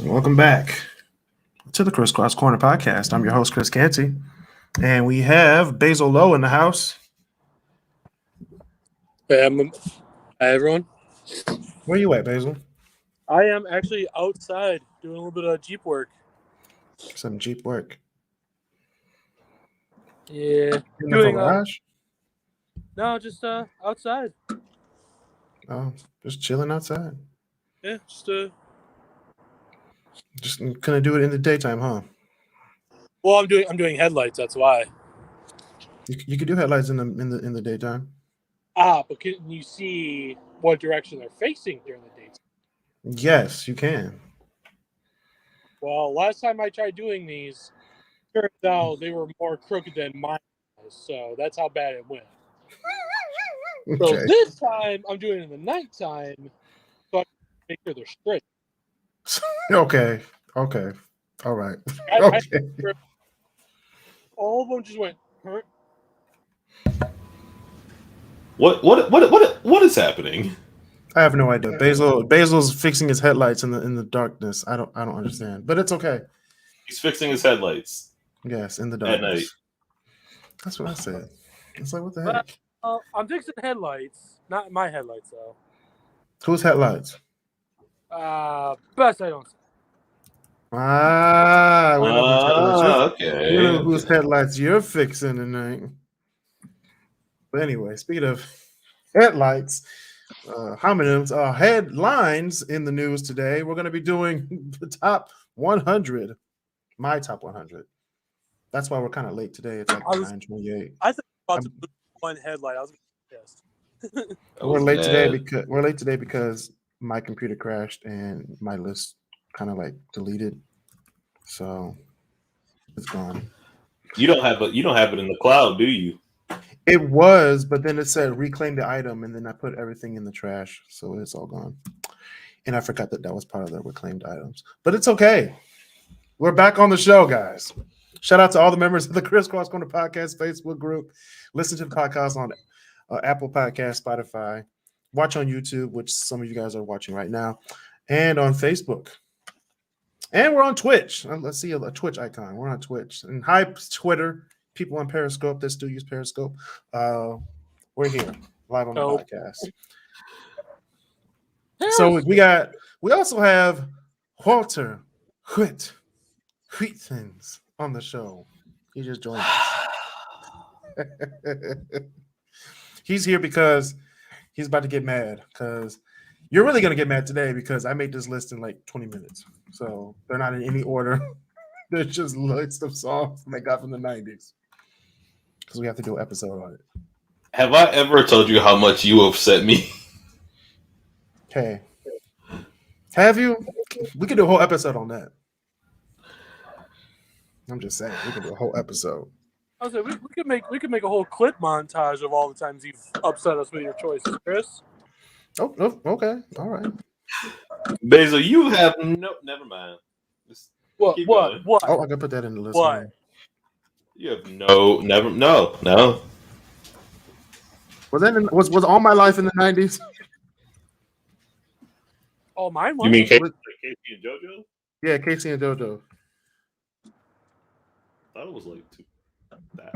Welcome back to the KrisCross Corner Podcast. I'm your host, Chris Canty, and we have Basil Lowe in the house. Hey, hi everyone. Where you at, Basil? I am actually outside doing a little bit of Jeep work. Some Jeep work. Yeah. In the garage? No, just outside. Oh, just chilling outside. Yeah, Just couldn't do it in the daytime, huh? Well, I'm doing headlights. That's why. You could do headlights in the daytime. But can you see what direction they're facing during the daytime? Yes, you can. Well, last time I tried doing these, turns out they were more crooked than mine, so that's how bad it went. Okay. So this time I'm doing it in the nighttime, so I can make sure they're straight. Okay. All right. All of them just went. What is happening? I have no idea. Basil's fixing his headlights in the darkness. I don't understand, but it's okay. He's fixing his headlights. Yes, in the darkness. At night. That's what I said. It's like, what the heck? I'm fixing headlights, not my headlights though. Whose headlights? Best I don't say. Okay. You know whose headlights you're fixing tonight. But anyway, speaking of headlights, homonyms, headlines in the news today, we're going to be doing the top 100, my top 100. That's why we're kind of late today. It's like 9:28. I think about to lose one headlight. I was pissed. We're late today because my computer crashed and my list kind of like deleted, so it's gone. You don't have it in the cloud, do you? It was, but then it said reclaim the item, and then I put everything in the trash, so it's all gone. And I forgot that was part of the reclaimed items, but it's okay. We're back on the show, guys. Shout out to all the members of the KrisCross Corner Podcast Facebook group. Listen to the podcast on Apple Podcast, Spotify. Watch on YouTube, which some of you guys are watching right now, and on Facebook. And we're on Twitch. Let's see a Twitch icon. We're on Twitch. And hi, Twitter. People on Periscope that still use Periscope. We're here live on the podcast. So we also have Walter Whitens on the show. He just joined us. He's here because he's about to get mad, because you're really going to get mad today because I made this list in like 20 minutes. So they're not in any order. They're just lists of songs I got from the 90s. Because we have to do an episode on it. Have I ever told you how much you upset me? Okay. Have you? We could do a whole episode on that. I'm just saying, we could do a whole episode. I was like, we could make a whole clip montage of all the times you've upset us with your choices, Chris. Oh, okay. All right. Basil, you have never mind. What? Oh, I gotta put that in the list. What? Man. You have no. Was All My Life in the 90s? Oh, mine was. You mean Casey and JoJo? Yeah, Casey and JoJo. I thought it was like that.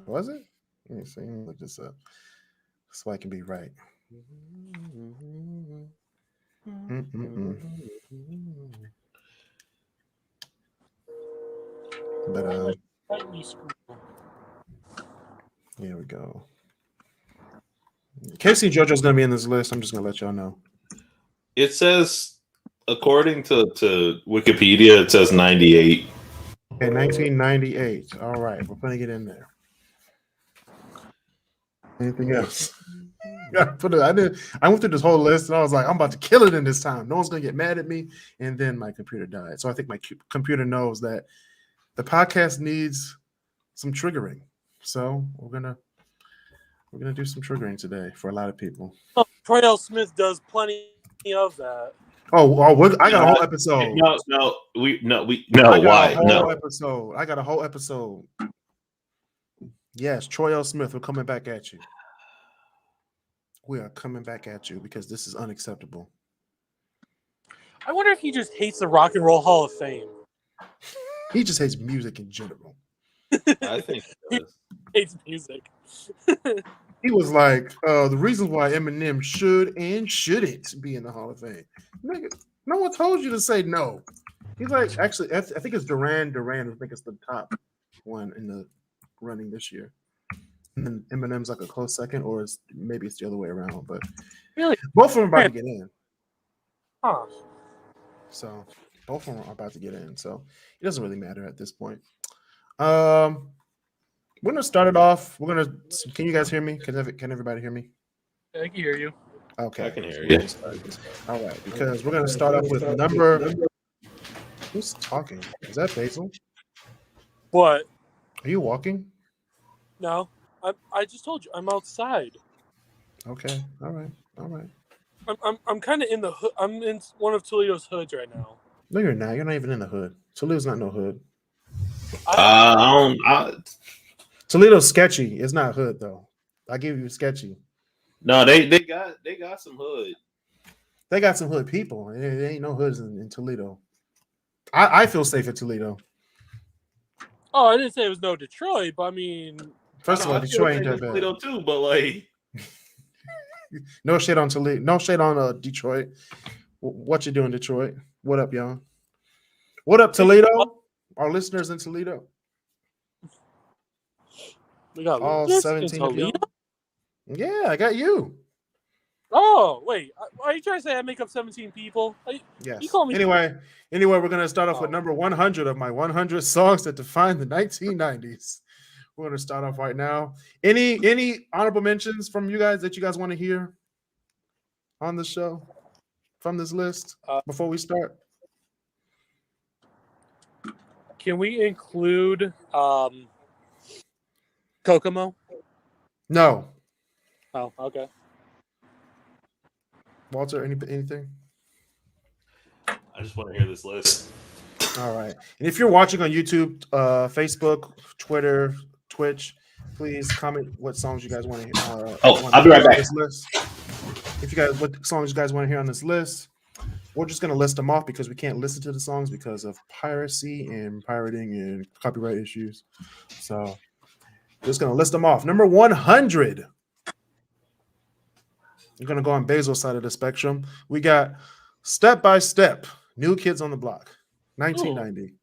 Was it? Let me see. Let me look this up so I can be right. But here we go. Casey and JoJo's gonna be in this list. I'm just gonna let y'all know. It says, according to Wikipedia, it says 98. Okay, 1998. All right, we're putting it in there. Anything else? I went through this whole list and I was like, I'm about to kill it in this time. No one's gonna get mad at me. And then my computer died. So I think my computer knows that the podcast needs some triggering. So we're gonna do some triggering today for a lot of people. Oh, Troy L. Smith does plenty of that. I got a whole episode. Why? I got a whole episode. Yes, Troy L. Smith, we're coming back at you. We are coming back at you because this is unacceptable. I wonder if he just hates the Rock and Roll Hall of Fame. He just hates music in general. I think he does. Hates music. He was like, the reasons why Eminem should and shouldn't be in the Hall of Fame. Nigga, no one told you to say no. He's like, actually, I think it's Duran. I think it's the top one in the running this year. And then Eminem's like a close second, or maybe it's the other way around. But Really? both of them are about to get in. Huh. So both of them are about to get in. So it doesn't really matter at this point. We're gonna start it off. Can you guys hear me? Can everybody hear me? I can hear you. Okay, I can hear you. All right, because we're gonna start off with number. Who's talking? Is that Basil? What? Are you walking? No. I just told you I'm outside. Okay. All right. I'm kind of in the hood. I'm in one of Toledo's hoods right now. No, you're not. You're not even in the hood. Toledo's not no hood. Toledo's sketchy. It's not hood though. I give you sketchy. No, they got some hood. They got some hood people. There ain't no hoods in Toledo. I feel safe at Toledo. Oh, I didn't say it was no Detroit, but I mean, First of all, Detroit ain't that bad. Toledo too, but like, no shit on Toledo. No shit on Detroit. What you doing, Detroit? What up, y'all? What up, Toledo? Our listeners in Toledo. we got All listeners 17 in of you. Toledo? Yeah, I got you. Oh, wait. Are you trying to say I make up 17 people? Yes. You call me. Anyway, we're gonna start off with number 100 of my 100 songs that define the 1990s. We're gonna start off right now. Any honorable mentions from you guys that you guys want to hear on the show from this list before we start? Can we include Kokomo? No. Oh, okay. Walter, anything? I just want to hear this list. All right. And if you're watching on YouTube, Facebook, Twitter, Twitch, please comment what songs you guys want to hear. I'll be right back. This list. What songs you guys want to hear on this list. We're just going to list them off because we can't listen to the songs because of piracy and pirating and copyright issues. So just going to list them off. Number 100. You're going to go on Basil's side of the spectrum. We got Step by Step, New Kids on the Block, 1990.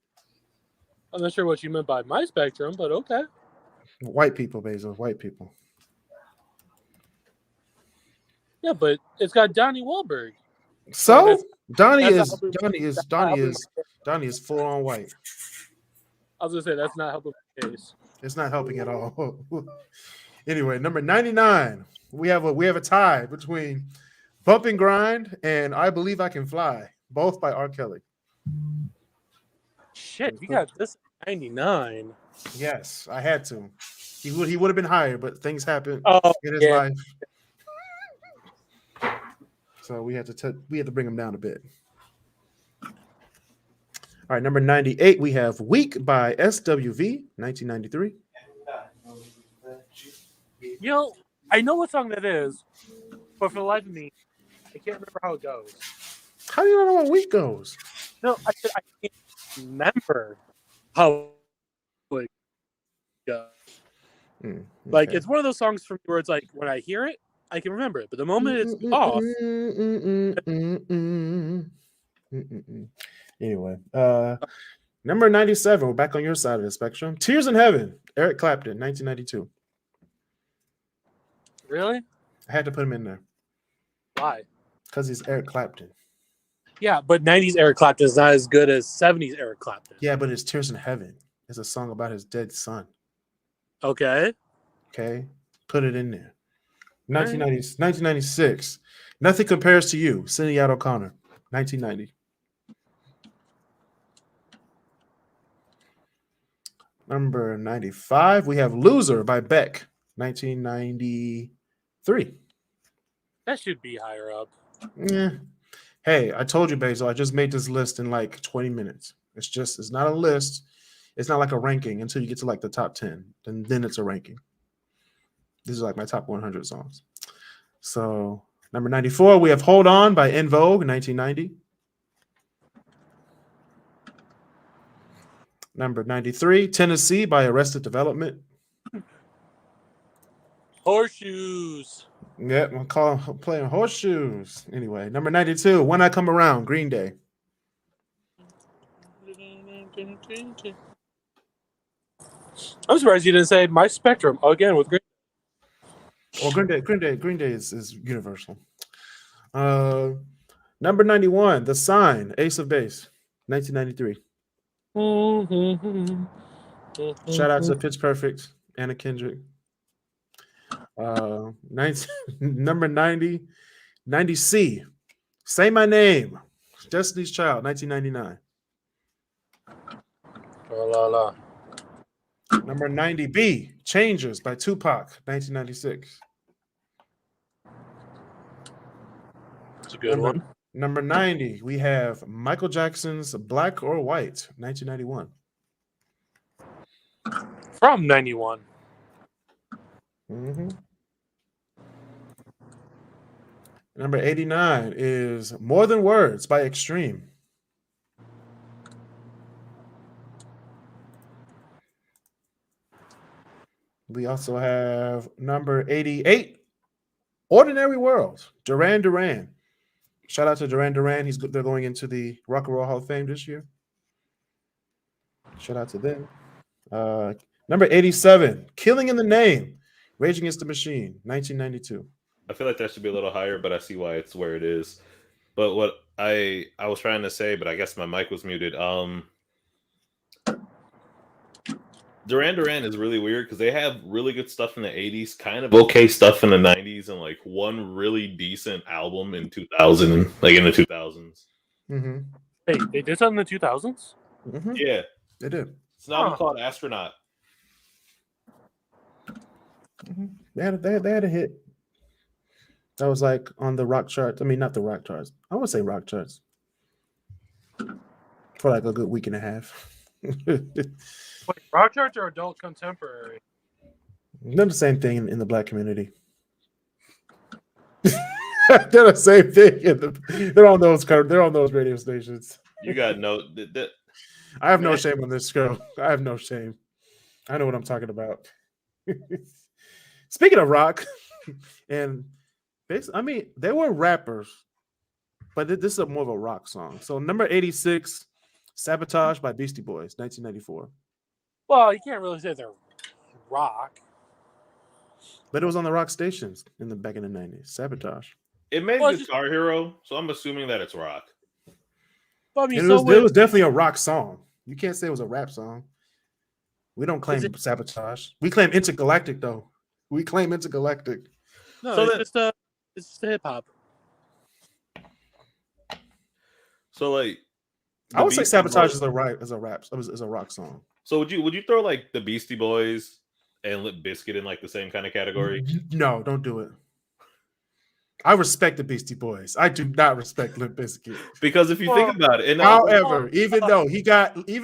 I'm not sure what you meant by my spectrum, but okay. White people, Basil, white people. Yeah, but it's got Donnie Wahlberg. So Donnie that's is full on white. I was gonna say that's not helping the case. It's not helping at all. Anyway, number 99. We have a tie between Bump and Grind and I Believe I Can Fly, both by R. Kelly. Shit, you got this at 99. Yes, I had to. He would have been higher, but things happen in his life. So we had to bring him down a bit. All right, number 98, we have Weak by SWV, 1993. You know, I know what song that is, but for the life of me, I can't remember how it goes. How do you know how Weak goes? No, I can't remember how it goes. Okay. Like, it's one of those songs for me where it's like, when I hear it, I can remember it. But the moment it's off. Anyway, number 97, we're back on your side of the spectrum. Tears in Heaven, Eric Clapton, 1992. Really? I had to put him in there. Why? Because he's Eric Clapton. Yeah, but 90s Eric Clapton is not as good as 70s Eric Clapton. Yeah, but it's Tears in Heaven. It's a song about his dead son. Okay. Okay? Put it in there. 1996. Nothing Compares to You, Sinead O'Connor, 1990. Number 95, we have Loser by Beck, 1993. That should be higher up. Yeah. Hey, I told you, Basil, I just made this list in like 20 minutes. It's not a list. It's not like a ranking until you get to like the top 10. Then it's a ranking. This is like my top 100 songs. So number 94, we have Hold On by En Vogue, 1990. Number 93, Tennessee by Arrested Development. Horseshoes. Yep, I'm playing Horseshoes. Anyway, number 92, When I Come Around, Green Day. I'm surprised you didn't say My Spectrum again with Green. Well, Green Day is universal. Number 91, The Sign, Ace of Base, 1993. Shout out to Pitch Perfect, Anna Kendrick. Number 90, 90C, Say My Name, Destiny's Child, 1999. La la. Number 90B, Changes by Tupac, 1996. That's a good one. Number 90, we have Michael Jackson's Black or White, 1991. From 91. Mm-hmm. Number 89 is More Than Words by Extreme. We also have number 88, Ordinary World, Duran Duran. Shout out to Duran Duran. They're going into the Rock and Roll Hall of Fame this year. Shout out to them. Number 87, Killing in the Name, Rage Against the Machine, 1992. I feel like that should be a little higher, but I see why it's where it is. But what I was trying to say, but I guess my mic was muted. Duran Duran is really weird because they have really good stuff in the 80s, kind of okay stuff in the 90s, and like one really decent album in 2000, like in the 2000s. Mm-hmm. Hey, they did something in the 2000s? Mm-hmm. Yeah, They did. it's an album called Astronaut. Mm-hmm. They had a hit. That was like on the rock charts. I mean, not the rock charts. I would say rock charts. For like a good week and a half. Wait, rock charts or adult contemporary? They're the same thing in the black community. They're the same thing. They're on those radio stations. You got no. I have no shame on this show. I have no shame. I know what I'm talking about. Speaking of rock, and I mean, they were rappers, but this is more of a rock song. So number 86, Sabotage by Beastie Boys, 1994. Well, you can't really say they're rock. But it was on the rock stations back in the 90s. Sabotage. It made Well, Guitar Hero, so I'm assuming that it's rock. Well, I mean, It was definitely a rock song. You can't say it was a rap song. We don't claim Sabotage. We claim Intergalactic, though. We claim Intergalactic. No, So it's just a hip hop. So like, I would say Beastie Sabotage Boys- is a rock song. So would you throw like the Beastie Boys and Limp Bizkit in like the same kind of category? No, don't do it. I respect the Beastie Boys. I do not respect Limp Bizkit. Because if you think about it, and However, even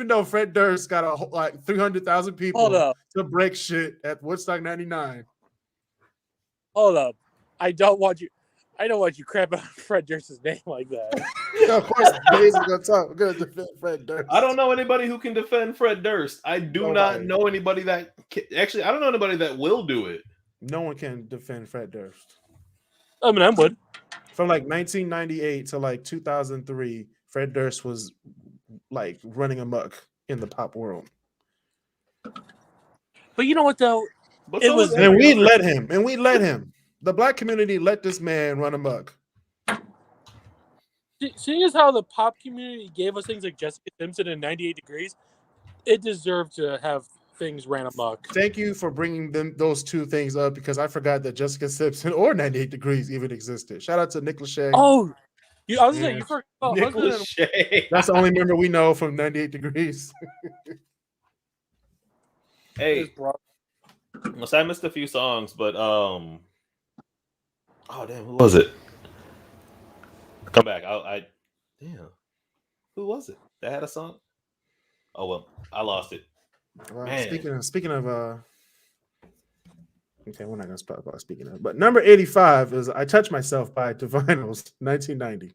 though Fred Durst got like 300,000 people Hold up. to break shit at Woodstock '99. Hold up. I don't want you crapping on Fred Durst's name like that. Of course, Days is gonna defend Fred Durst. I don't know anybody who can defend Fred Durst. I do not Nobody. know anybody that actually. I don't know anybody that will do it. No one can defend Fred Durst. I mean, I would. From like 1998 to like 2003, Fred Durst was like running amok in the pop world. But you know what, though? But It so was- is And every we other- let him. The black community let this man run amok. Seeing as how the pop community gave us things like Jessica Simpson and 98 Degrees, it deserved to have things ran amok. Thank you for bringing those two things up because I forgot that Jessica Simpson or 98 Degrees even existed. Shout out to Nick Lachey. Oh, I was Yeah. saying you forgot about Nicholas Husband Shea. That's the only member we know from 98 Degrees. and Hey, his brother. so I missed a few songs, but oh damn, who was it? Come back. Damn. Who was it that had a song? Oh well, I lost it. Man. Speaking of okay, we're not gonna talk about speaking of, but number 85 is "I Touch Myself" by Divinyls, 1990.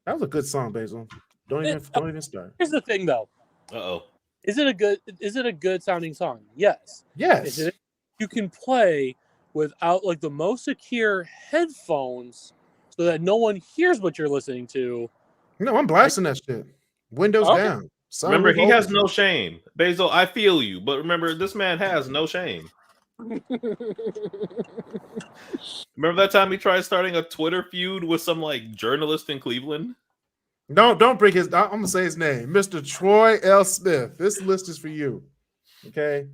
That was a good song, Basil. Don't even start. Here's the thing, though. Uh-oh. Is it a good sounding song? Yes. Yes. You can play without like the most secure headphones so that no one hears what you're listening to. No, I'm blasting that shit. Windows down. Remember, he open. has no shame. Basil, I feel you. But remember, this man has no shame. Remember that time he tried starting a Twitter feud with some like journalist in Cleveland? Don't break his. I'm gonna say his name, Mr. Troy L. Smith. This list is for you. Okay.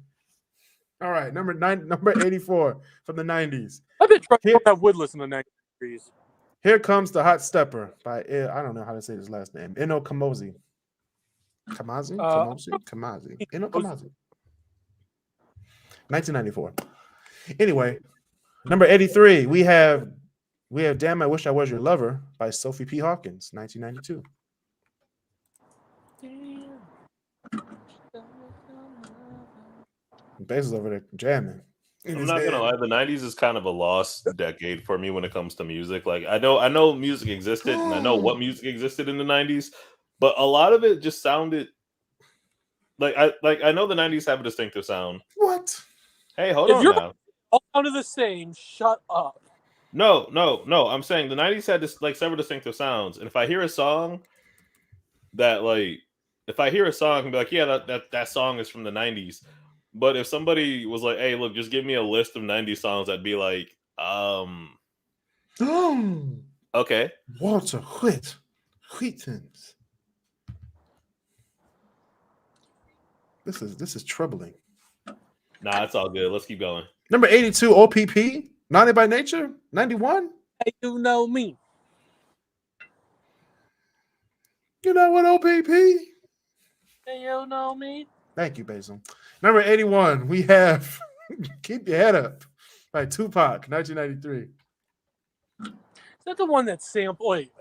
All right, number 84 from the 90s. I bet I would listen to 90s. Here Comes the Hot Stepper by I don't know how to say his last name. Eno Kamoze. Kamazi? Eno Kamazi. 1994. Anyway, number 83, we have Damn I Wish I Was Your Lover by Sophie P. Hawkins, 1992. Basil's over there jamming. I'm not gonna lie, the 90s is kind of a lost decade for me when it comes to music. Like I know music existed and I know what music existed in the 90s, but a lot of it just sounded like I know the 90s have a distinctive sound. What? Hey, hold on now. All sounded the same. Shut up. No. I'm saying the 90s had this like several distinctive sounds, and if I hear a song that like if I hear a song and be like, yeah, that song is from the 90s. But if somebody was like, hey, look, just give me a list of 90s songs, I'd be like, okay. Walter Wheatons. This is troubling. Nah, it's all good. Let's keep going. Number 82, OPP, Naughty by Nature, 91. Hey, you know me. You know what, OPP? Hey, you know me. Thank you, Basil. Number 81, we have Keep Your Head Up by Tupac, 1993. Is that the one that sampled? Wait.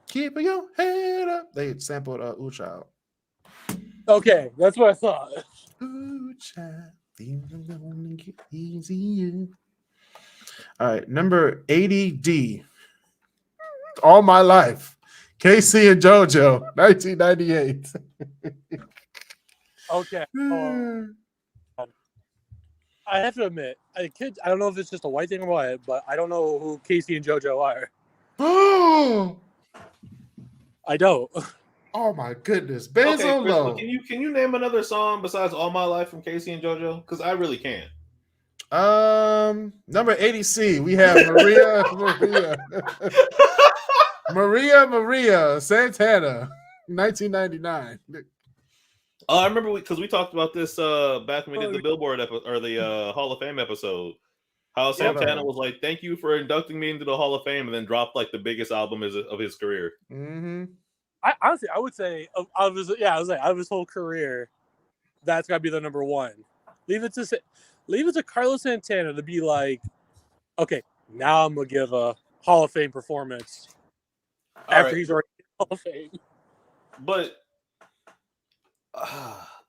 Keep your head up. They sampled Ooh Child. Okay, that's what I thought. Ooh Child, things are gonna get easier. All right, number 80D, All My Life, Casey and JoJo, 1998. Okay. I have to admit, I don't know if it's just a white thing or what, but I don't know who Casey and JoJo are. Oh, I don't. Oh my goodness, Basil. Okay, Kris, can you name another song besides "All My Life" from Casey and JoJo? Because I really can't. Number 80C, we have Maria Santana, 1999. I remember because we talked about this back when we did the Billboard or the Hall of Fame episode. How Santana was like, "Thank you for inducting me into the Hall of Fame," and then dropped like the biggest album of his career. Mm-hmm. I would say out of his whole career, that's got to be the number one. Leave it to Carlos Santana to be like, okay, now I'm gonna give a Hall of Fame performance after he's already in the Hall of Fame. But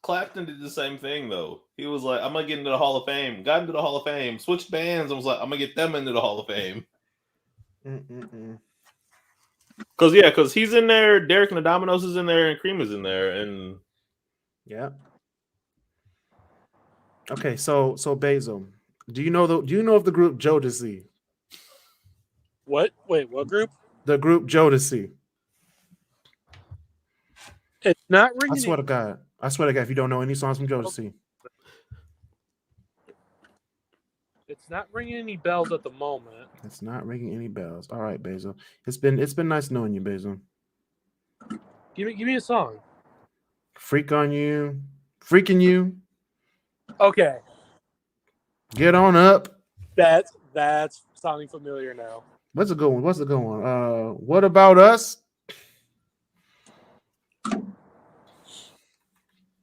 Clapton did the same thing though. He was like, "I'm gonna get into the Hall of Fame." Got into the Hall of Fame. Switched bands. I was like, "I'm gonna get them into the Hall of Fame." Because he's in there. Derek and the Dominoes is in there, and Cream is in there, and yeah. Okay, so Basil, do you know of the group Jodeci? What? Wait, what group? The group Jodeci. It's not ringing. I swear to God, if you don't know any songs from Jodeci. It's not ringing any bells at the moment. It's not ringing any bells. All right, Basil. It's been nice knowing you, Basil. Give me a song. Freaking you. Okay. Get on up. That's sounding familiar now. What's a good one? What About Us?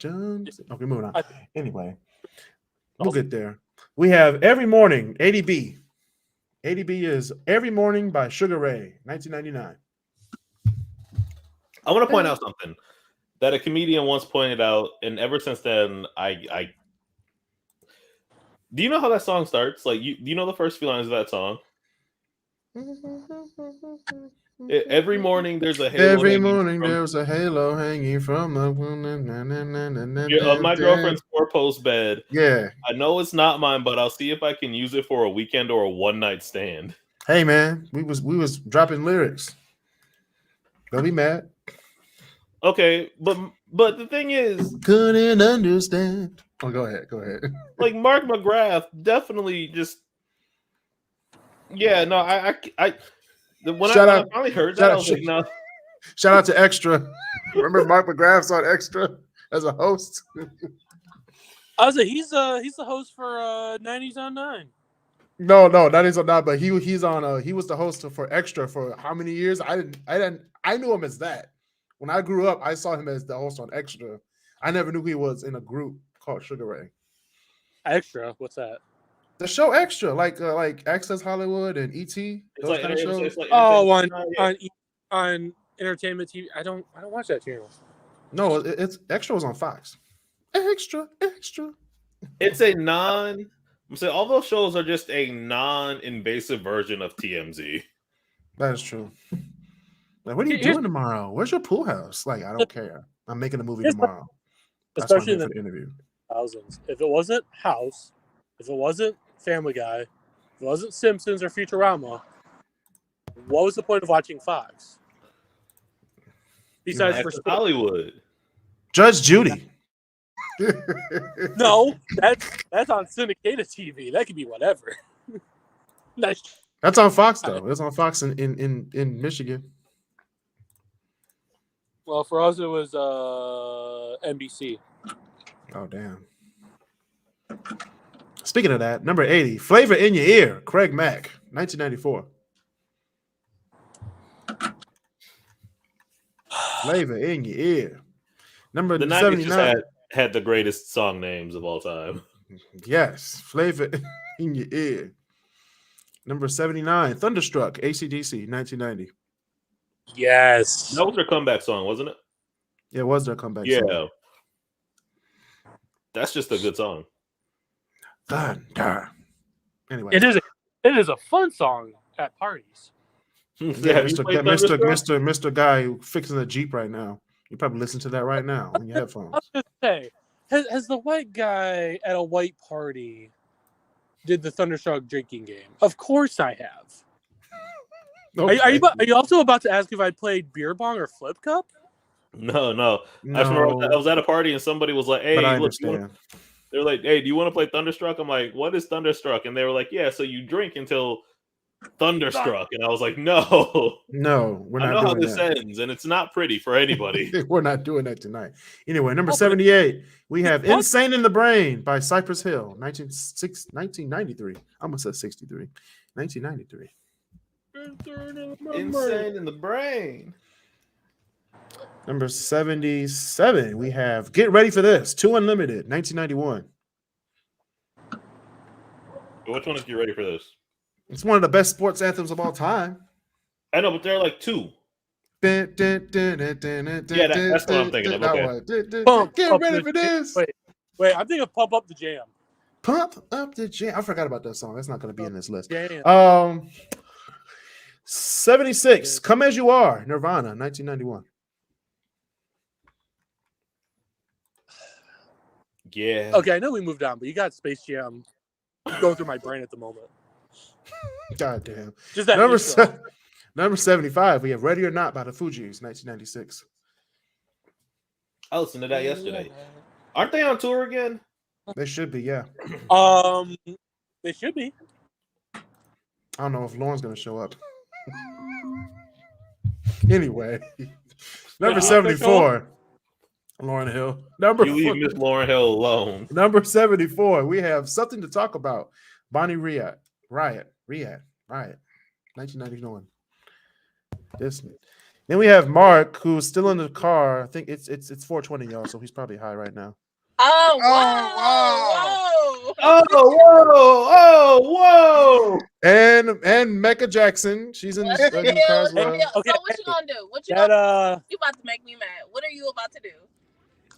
Okay, moving on. Anyway, we'll get there. We have Every Morning, ADB. ADB is Every Morning by Sugar Ray, 1999. I want to point out something that a comedian once pointed out, and ever since then, I do you know how that song starts? Like, do you know the first few lines of that song? Every morning there's a halo. Every hanging morning from- there's a halo hanging from the of my girlfriend's four-post bed. Yeah. I know it's not mine, but I'll see if I can use it for a weekend or a one-night stand. Hey man, we was dropping lyrics. Don't be mad. Okay, but the thing is, Couldn't understand. Oh, go ahead. like Mark McGrath definitely just. Yeah, no, when Shout I out- finally heard shout that, I out- was like, no. Shout out to Extra. Remember Mark McGrath's on Extra as a host? I was like, he's the host for 90s on 9. No, that is not. But he's on. He was the host for Extra for how many years? I knew him as that. When I grew up, I saw him as the host on Extra. I never knew he was in a group called Sugar Ray. Extra, what's that? The show Extra, like Access Hollywood and ET. It's Those like, kind of shows. it's like Oh, yeah. on entertainment TV. I don't watch that channel. No, it's Extra was on Fox. Extra. It's a non. I'm saying all those shows are just a non-invasive version of TMZ. That is true. Like, what are you doing tomorrow? Where's your pool house? Like, I don't care. I'm making a movie tomorrow. That's Especially in for the the interview. thousands. If it wasn't House, if it wasn't Family Guy, if it wasn't Simpsons or Futurama, what was the point of watching Fox? Besides for Access Hollywood. Judge Judy. no, that's on syndicated TV. That could be whatever. That's on Fox though. It's on Fox in Michigan. Well, for us it was NBC. Oh damn. Speaking of that, number 80, Flavor in Your Ear, Craig Mack, 1994. Flavor in Your Ear. Number The 90s 79. just had the greatest song names of all time. Yes, Flavor in Your Ear. Number 79, Thunderstruck, AC/DC, 1990. Yes. That was their comeback song, wasn't it? Yeah, it was their comeback Yeah. song. That's just a good song. Thunder. Anyway. It is a fun song at parties. Yeah, Have you played Mr. Guy fixing a Jeep right now. You probably listen to that right now on your headphones. I was gonna say, has the white guy at a white party did the Thunderstruck drinking game? Of course I have. Okay. Are you also about to ask if I played beer bong or flip cup? No. I just remember I was at a party and somebody was like, "Hey, but I look, understand. they were like, "Hey, do you want to play Thunderstruck?" I'm like, "What is Thunderstruck?" And they were like, "Yeah, so you drink until Thunderstruck." And I was like, "No, No, we're I know not how doing this that. ends, and it's not pretty for anybody." We're not doing that tonight. Anyway, number 78, we have What? Insane in the Brain by Cypress Hill, 1993. I almost said 63. 1993. Insane in the brain. Number 77, we have Get Ready for This, 2 Unlimited, 1991. Which one is you ready for this? It's one of the best sports anthems of all time. I know, but they're like two. Yeah, that's what I'm thinking of. Okay. Get ready for this. Wait, I'm thinking of Pump Up the Jam. Pump up the jam. I forgot about that song. That's not going to be in this list. Jam. 76, Come As You Are, Nirvana, 1991. Yeah. Okay, I know we moved on, but you got Space Jam going through my brain at the moment. God damn. Just that Number 75, we have Ready or Not by the Fugees, 1996. I listened to that yesterday. Aren't they on tour again? They should be, yeah. They should be. I don't know if Lauren's going to show up. Anyway, number 74, Lauryn Hill. You leave Miss Lauryn Hill alone. Number 74, we have Something to Talk About. Bonnie Riot, 1991. Then we have Mark, who's still in the car. I think it's 4:20, y'all, so he's probably high right now. Oh, wow. Whoa! And Mecca Jackson, she's in the car as well. Okay. So what you gonna do? You about to make me mad? What are you about to do?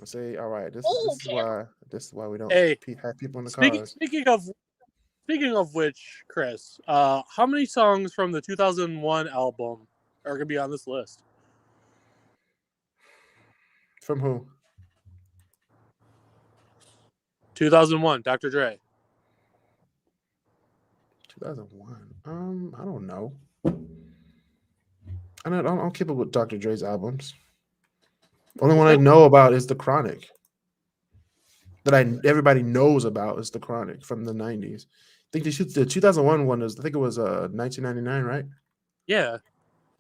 I say, all right, this is why we don't have people in the cars. Speaking of which, Kris, how many songs from the 2001 album are gonna be on this list. From who? 2001, Dr. Dre. 2001. I don't know. I don't keep up with Dr. Dre's albums. Only one I know about is The Chronic. That everybody knows about is The Chronic from the 90s. I think the 2001 one was, I think it was 1999, right? Yeah.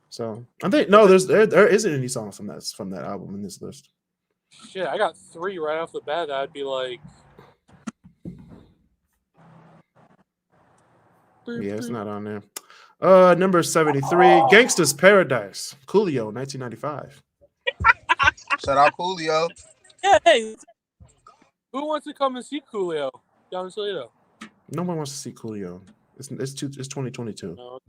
So I think there isn't any songs from that album in this list. Shit, I got 3 right off the bat. I'd be like, yeah, it's not on there. Number 73, Gangsta's Paradise, Coolio, 1995. Shout out Coolio. yeah, hey, who wants to come and see Coolio down in Toledo? No one wants to see Coolio. It's 2022. No.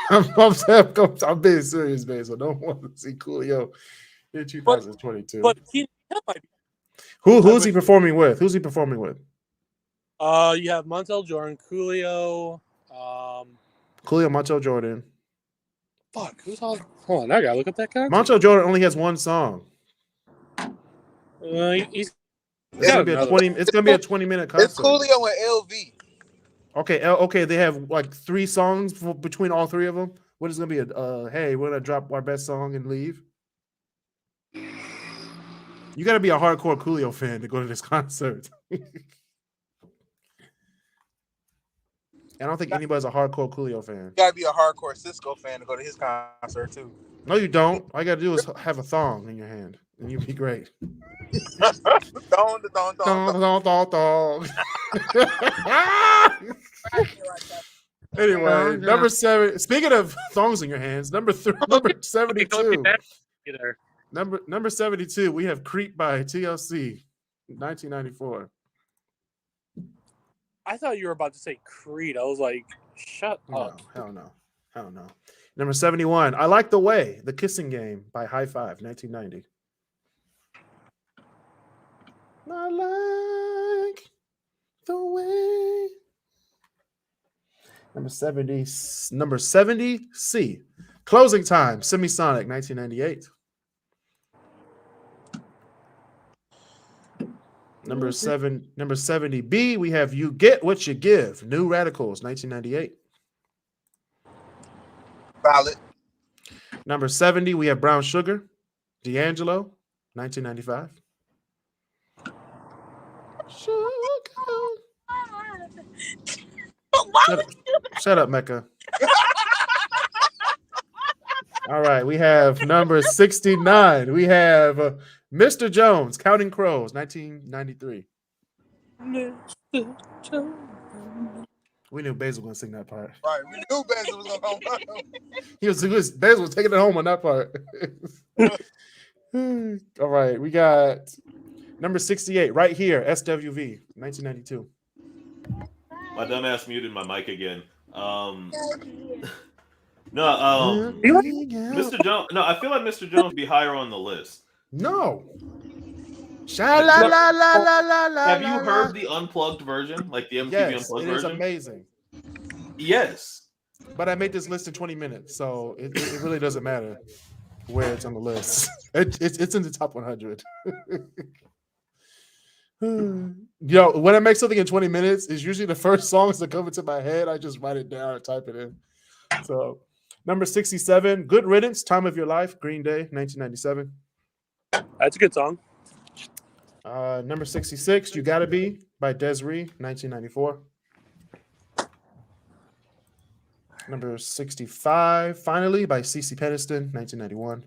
I'm being serious, man. So no one wants to see Coolio in 2022. But he might be. Who's he performing with? Who's he performing with? You have Montel Jordan, Coolio. Coolio, Montel Jordan. Fuck, who's all? Hold on, I gotta look up that guy. Montel Jordan only has one song. It's It's gonna be a 20-minute concert. It's Coolio and LV. Okay. They have like 3 songs between all 3 of them. What is it gonna be? Hey, we're gonna drop our best song and leave. You got to be a hardcore Coolio fan to go to this concert. I don't think anybody's a hardcore Coolio fan. You gotta be a hardcore Cisco fan to go to his concert too. No, you don't. All you gotta do is have a thong in your hand, and you'll be great. Thong. Anyway, number 7. Speaking of thongs in your hands, number 72. Number 72. We have "Creep" by TLC, 1994. I thought you were about to say Creed. I was like, shut up. Hell no. Number 71. "I Like the Way," The Kissing Game by High Five, 1990. I like the way. Number 70, C. "Closing Time," Semisonic, 1998. Number 70, B. We have "You Get What You Give," New Radicals, 1998. Valid. Number 70, we have "Brown Sugar," D'Angelo, 1995. Shut up, Mecca. All right, we have number 69. We have Mr. Jones, "Counting Crows," 1993. We knew Basil was going to sing that part. Right, we knew Basil was going to come. Basil was taking it home on that part. All right, we got number 68 right here, SWV, 1992. My dumbass muted my mic again. Mr. Jones. No, I feel like Mr. Jones would be higher on the list. No. Have you heard the unplugged version, like the MTV unplugged version? It is amazing. Yes, but I made this list in 20 minutes, so it really doesn't matter where it's on the list. It's in the top 100. When I make something in 20 minutes, it's usually the first songs that come into my head. I just write it down and type it in. So, number 67, "Good Riddance," "Time of Your Life," Green Day, 1997. That's a good song. Number 66, "You Gotta Be" by Des'ree, 1994. Number 65, "Finally" by CeCe Peniston, 1991.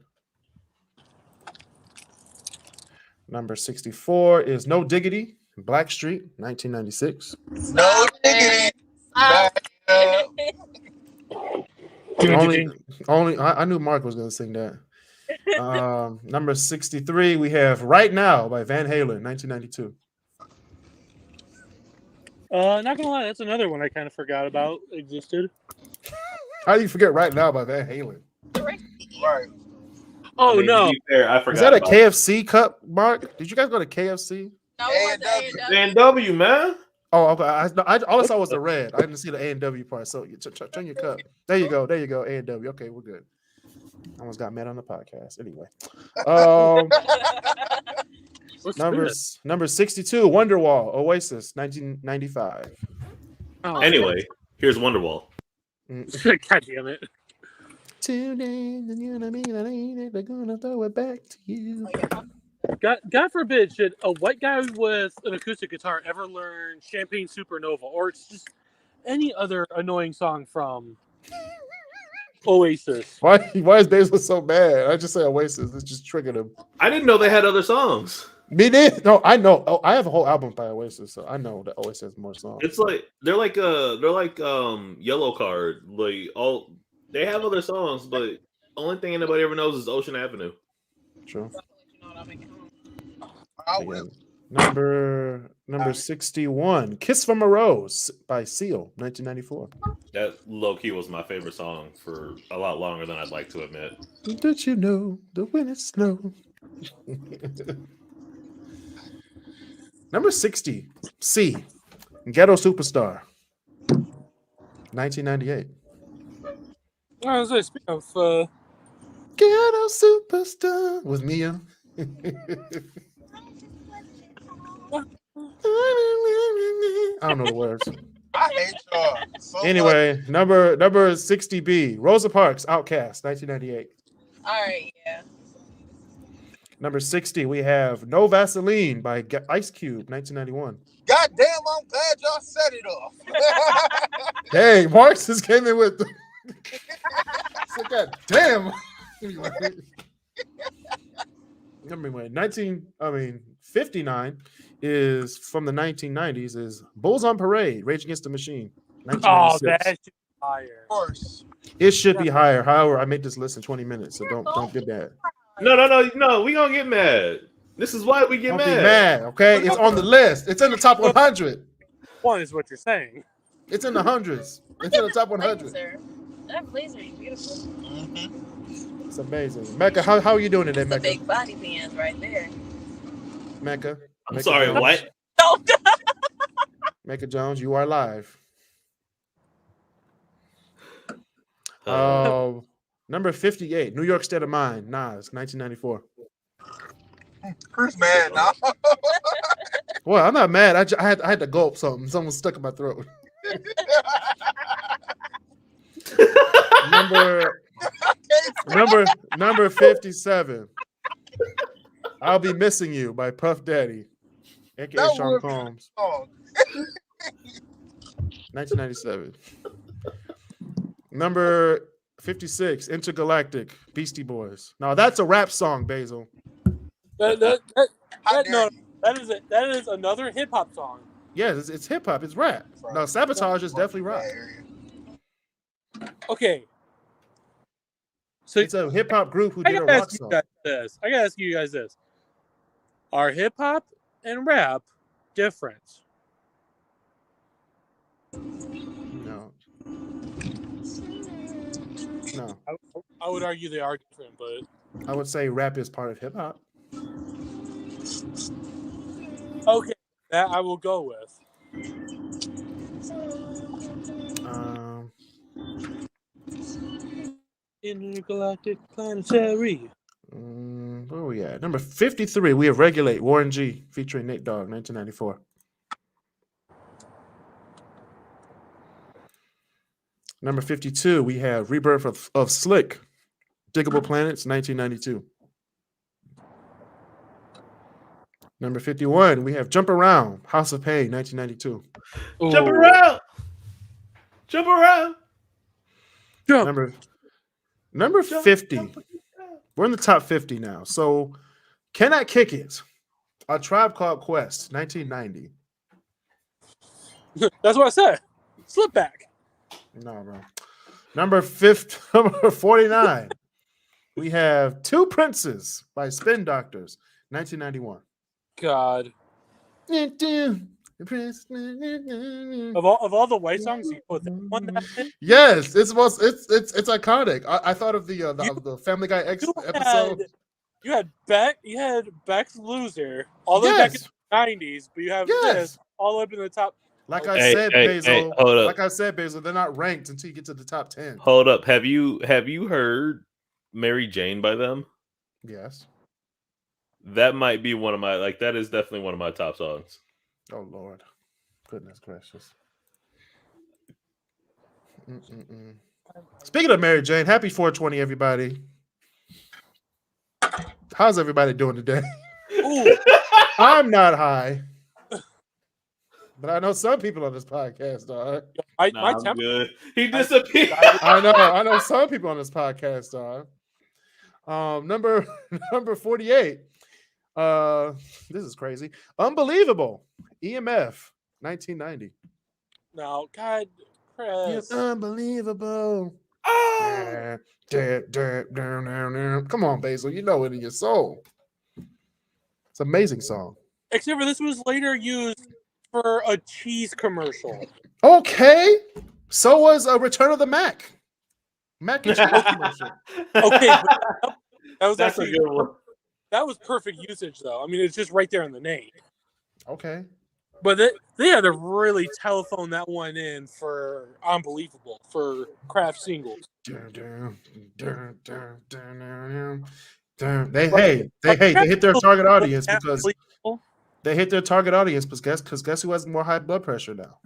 Number 64 is "No Diggity," Blackstreet, 1996. No diggity. I knew Mark was going to sing that. Number 63, we have "Right Now" by Van Halen, 1992. Not gonna lie, that's another one I kind of forgot about existed. How do you forget "Right Now" by Van Halen? Right. Oh, no. I forgot. Is that a KFC cup, Mark? Did you guys go to KFC? No, A&W, man. Oh, okay. All I saw was the red. I didn't see the A&W part. So turn your cup. There you go. A&W. Okay, we're good. I almost got mad on the podcast. Anyway, number 62, Wonderwall, Oasis, 1995. Oh, Anyway, here's Wonderwall. God damn it. 2 days and you know me, they're gonna throw it back to you. God forbid, should a white guy with an acoustic guitar ever learn Champagne Supernova, or it's just any other annoying song from Oasis? Why is Basil so bad? I just say Oasis. It just triggered him. I didn't know they had other songs. Me neither. No, I know. Oh, I have a whole album by Oasis, so I know that Oasis has more songs. It's like they're like Yellow Card. Like all they have other songs, but only thing anybody ever knows is Ocean Avenue. True. I will. Number 61, Kiss from a Rose by Seal, 1994. That low key was my favorite song for a lot longer than I'd like to admit. Did you know the when it snow? Number 60, C, Ghetto Superstar, 1998. I was like, speaking of Ghetto Superstar with Mia. I don't know the words. I hate y'all. So Anyway, number 60B, Rosa Parks, Outkast, 1998. All right, yeah. Number 60, we have No Vaseline by Ice Cube, 1991. goddamn, I'm glad y'all set it off. Hey, Marks just came in with. So God damn. Anyway. Number 59 is from the 1990s. Is Bulls on Parade, Rage Against the Machine. oh, that should be higher. Of course. It should be higher. However, I made this list in 20 minutes, so don't get mad. No, we gonna get mad. This is why we get Don't mad. be mad, okay? It's on the list. It's in the top 100. One is what you're saying. It's in the hundreds. It's in the top 100. That blazer is beautiful. Mm-hmm. It's amazing. Mecca, how are you doing today, The Mecca? big body pants right there. Mecca. I'm Mecca sorry, Jones. what? No. Mecca Jones, you are live. Number 58, New York State of Mind, Nas, 1994. Chris mad now. Well, I'm not mad. I had to gulp something. Something was stuck in my throat. Number 57. I'll Be Missing You by Puff Daddy, aka That Sean would- Combs, Oh, 1997. Number 56, Intergalactic, Beastie Boys. Now that's a rap song, Basil. how No, dare you. that is another hip hop song. Yes, it's hip hop. It's rap. Now Sabotage is definitely rap. Okay. So It's a hip hop group who I did a gotta rock ask you song. guys this. Are hip hop and rap different? No. No. I would argue they are different, but I would say rap is part of hip hop. okay, that I will go with. Intergalactic Planetary. Where are we at? Number 53, we have Regulate, Warren G, featuring Nate Dogg, 1994. Number 52, we have Rebirth of Slick, Diggable Planets, 1992. Number 51, we have Jump Around, House of Pain, 1992. Jump around. Jump around. Jump. Number 50. We're in the top 50 now. So, Can I Kick It? A Tribe Called Quest, 1990. That's what I said. Slip back. No, bro. Number 49. We have Two Princes by Spin Doctors, 1991. God. Of all the white songs, you put that one. That Yes, it's iconic. I thought of the Family Guy X episode. You had Beck's Loser all the way back in the 90s, but you have this all up in the top Like I Hey, said, hey, Basil. hey, hold up. Like I said, Basil, they're not ranked until you get to the top 10. Hold up. Have you heard Mary Jane by them? Yes. That might be one of my that is definitely one of my top songs. Oh Lord, goodness gracious. Mm-mm-mm. Speaking of Mary Jane, happy 420, everybody. How's everybody doing today? Ooh, I'm not high, but I know some people on this podcast are. my I'm temper. good. He disappeared. I know some people on this podcast are. Number 48. This is crazy. Unbelievable. EMF 1990. No, God, Chris. You're unbelievable. Oh! Come on, Basil. You know it in your soul. It's an amazing song. Except for this was later used for a cheese commercial. Okay. So was Return of the Mac. Mac and cheese commercial. Okay, but that was That's a actually good one. that was perfect usage, though. I mean, it's just right there in the name. Okay. But they had to really telephone that one in for Unbelievable for Kraft singles. They hit their target audience because they hit their target audience because guess who has more high blood pressure now?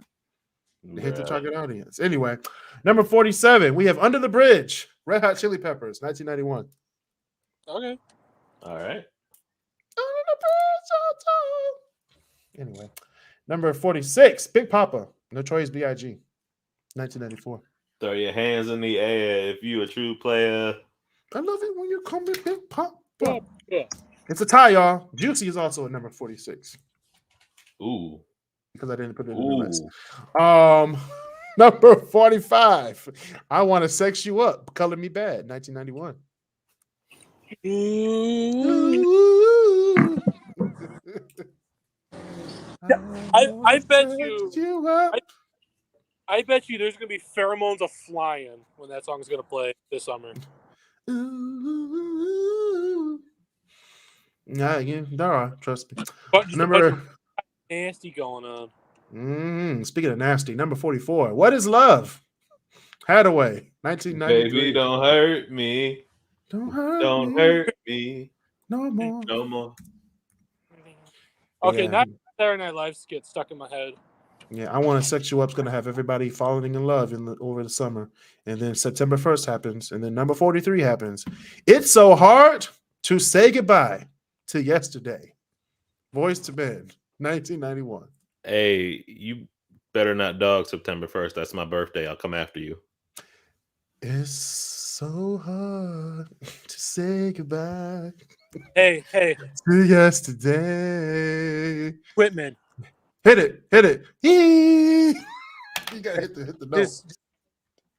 They hit the target audience. Anyway, number 47, we have Under the Bridge, Red Hot Chili Peppers, 1991. Okay. All right. Under the bridge. Anyway, number 46, Big Papa, Notorious B.I.G., 1994. Throw your hands in the air if you a true player. I love it when you call me Big Papa. Yeah. It's a tie, y'all. Juicy is also at number 46. Ooh. Because I didn't put it in the list. Number 45. I Want to Sex You Up. Color Me Bad. 1991. I bet you there's gonna be pheromones of flying when that song's gonna play this summer. Yeah, there are. Trust me. But just Number a bunch of nasty going on. speaking of nasty, number 44. What is Love? Hadaway, 1993. Baby, don't hurt me. Don't Don't hurt me. No more. No more. Okay, Yeah. now Saturday Night Live gets stuck in my head. Yeah, I Want to Sex You Up's going to have everybody falling in love over the summer. And then September 1st happens. And then number 43 happens. It's so hard to say goodbye to yesterday. Voice to Men, 1991. Hey, you better not dog September 1st. That's my birthday. I'll come after you. It's so hard to say goodbye Hey, to yesterday. Whitman. Hit it. You gotta hit the note.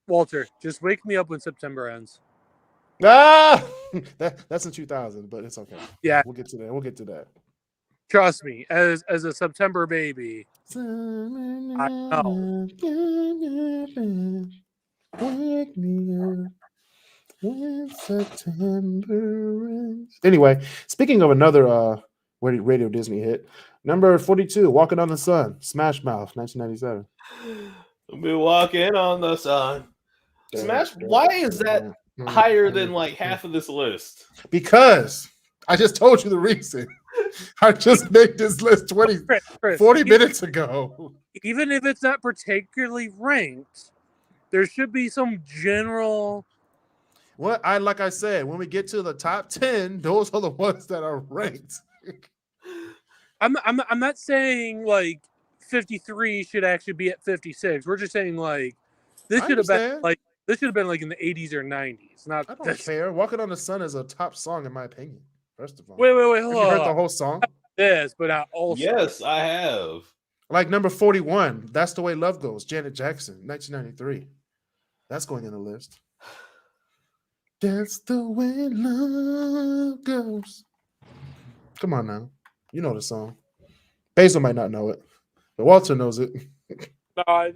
Walter, just wake me up when September ends. That's in 2000, but it's okay. Yeah. We'll get to that. Trust me, as a September baby. I know. Wake me up when September ends. Anyway, speaking of another Radio Disney hit, number 42, Walking on the Sun, Smash Mouth, 1997. We'll be walking on the sun. Smash. Why is that higher than like half of this list? Because I just told you the reason. I just made this list 40 minutes ago. Even if it's not particularly ranked, there should be some general. Like I said, when we get to the top 10, those are the ones that are ranked. I'm not saying like 53 should actually be at 56. We're just saying like this should have been like in the 80s or 90s. Not I don't care. Walking on the Sun is a top song in my opinion. First of all, wait, hold have you on. heard the whole song? Yes, but not also. Yes, I have. Like number 41, That's the Way Love Goes, Janet Jackson, 1993. That's going in the list. That's the way love goes. Come on now. You know the song. Basil might not know it, but Walter knows it. No, I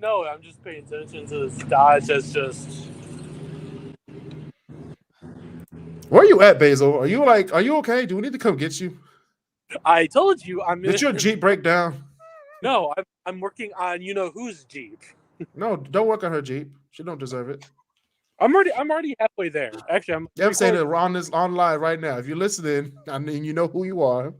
know it. I'm just paying attention to this dodge. That's just. Where are you at, Basil? Are you okay? Do we need to come get you? I told you I'm. Did your Jeep break down? No, I'm working on you know whose Jeep. No, don't work on her Jeep. She don't deserve it. I'm already halfway there. Actually, I'm saying it on live right now. If you're listening, I mean, you know who you are.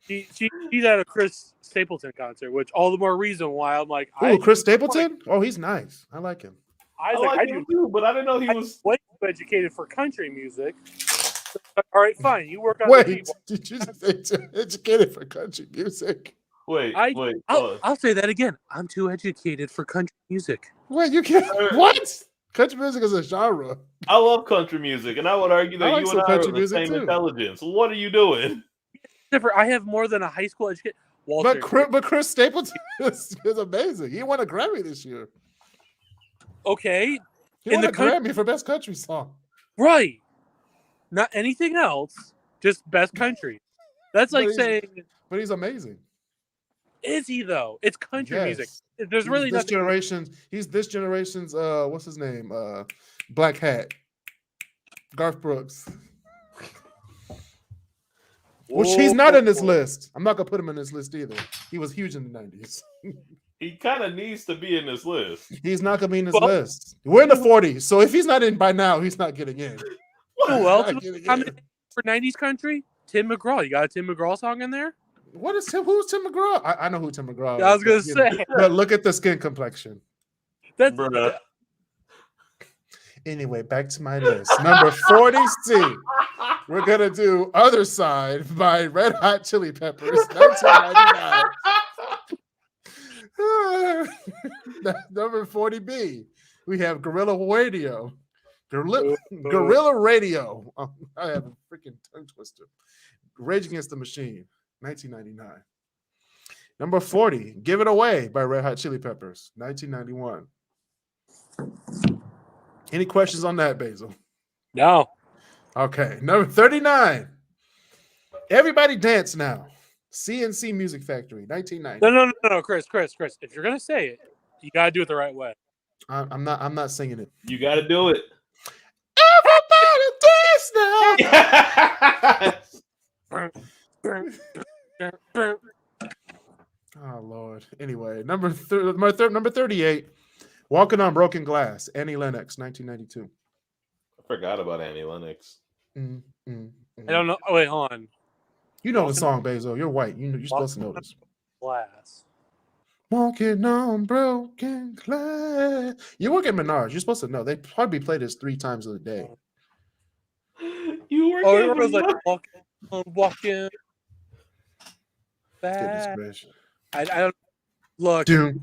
She's at a Chris Stapleton concert, which all the more reason why I'm like, Oh, Chris Stapleton? Oh, he's nice. I like him. I like him too, but I didn't know he was way too educated for country music. All right, fine. You work on the Jeep. Did you just say educated for country music? Wait. I'll say that again. I'm too educated for country music. Wait, you can't. What? Country music is a genre. I love country music, and I would argue that you and I are the same intelligence. What are you doing? I have more than a high school education. But Chris Stapleton is amazing. He won a Grammy this year. Okay. He won a Grammy for Best Country Song. Right. Not anything else. Just Best Country. That's like saying... But he's amazing. Is he, though? It's country music. There's really nothing... He's this generation's... what's his name? Black Hat. Garth Brooks. Which he's not in this list. I'm not going to put him in this list either. He was huge in the 90s. He kind of needs to be in this list. He's not going to be in this list. We're in the 40s, so if he's not in by now, he's not getting in. Who else for 90s country? Tim McGraw. You got a Tim McGraw song in there? Who's Tim McGraw? I know who Tim McGraw is. I was going to say. But look at the skin complexion. That's Anyway, back to my list. Number 40C. We're going to do Other Side by Red Hot Chili Peppers, 1999. Number 40B. We have Guerrilla Radio. Guerrilla Radio. Oh, I have a freaking tongue twister. Rage Against the Machine, 1999. Number 40, Give It Away by Red Hot Chili Peppers, 1991. Any questions on that, Basil? No. Okay. Number 39, Everybody Dance Now, CNC Music Factory, 1990. No, Chris. If you're going to say it, you got to do it the right way. I'm not singing it. You got to do it. Everybody dance now. Oh Lord. Anyway, number 38, Walking on Broken Glass, Annie Lennox, 1992. I forgot about Annie Lennox. I don't know. Oh, wait, hold on. You know the song, Basil. You're white. You're supposed to know this. Glass. Walking on broken glass. You work at Menards. You're supposed to know. They probably play this 3 times a day. You work it was like walking. Goodness I don't look. It's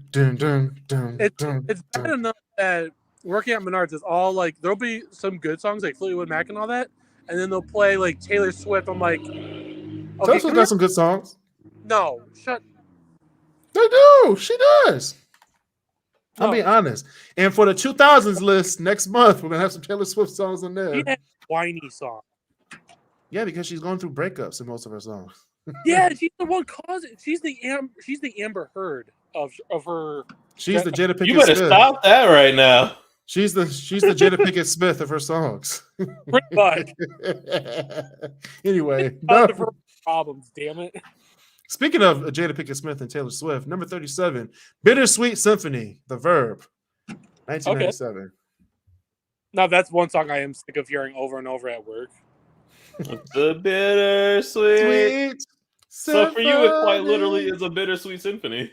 bad enough that working at Menards is all like there'll be some good songs like Fleetwood Mac and all that, and then they'll play like Taylor Swift. I'm like, okay, Taylor Swift got some good songs. No, shut. They do. She does. I'll be honest. And for the 2000s list next month, we're gonna have some Taylor Swift songs on there. She had a whiny song. Yeah, because she's going through breakups in most of her songs. Yeah, she's the one causing. She's the Amber Heard of her. She's the Jada Pinkett. You better stop that right now. She's the Jada Pinkett Smith of her songs. Pretty much. Anyway, of her problems. Damn it. Speaking of Jada Pinkett Smith and Taylor Swift, number 37, Bittersweet Symphony, The Verb, 1997. Okay. Now that's one song I am sick of hearing over and over at work. The bittersweet. So for you, it quite literally is a bittersweet symphony.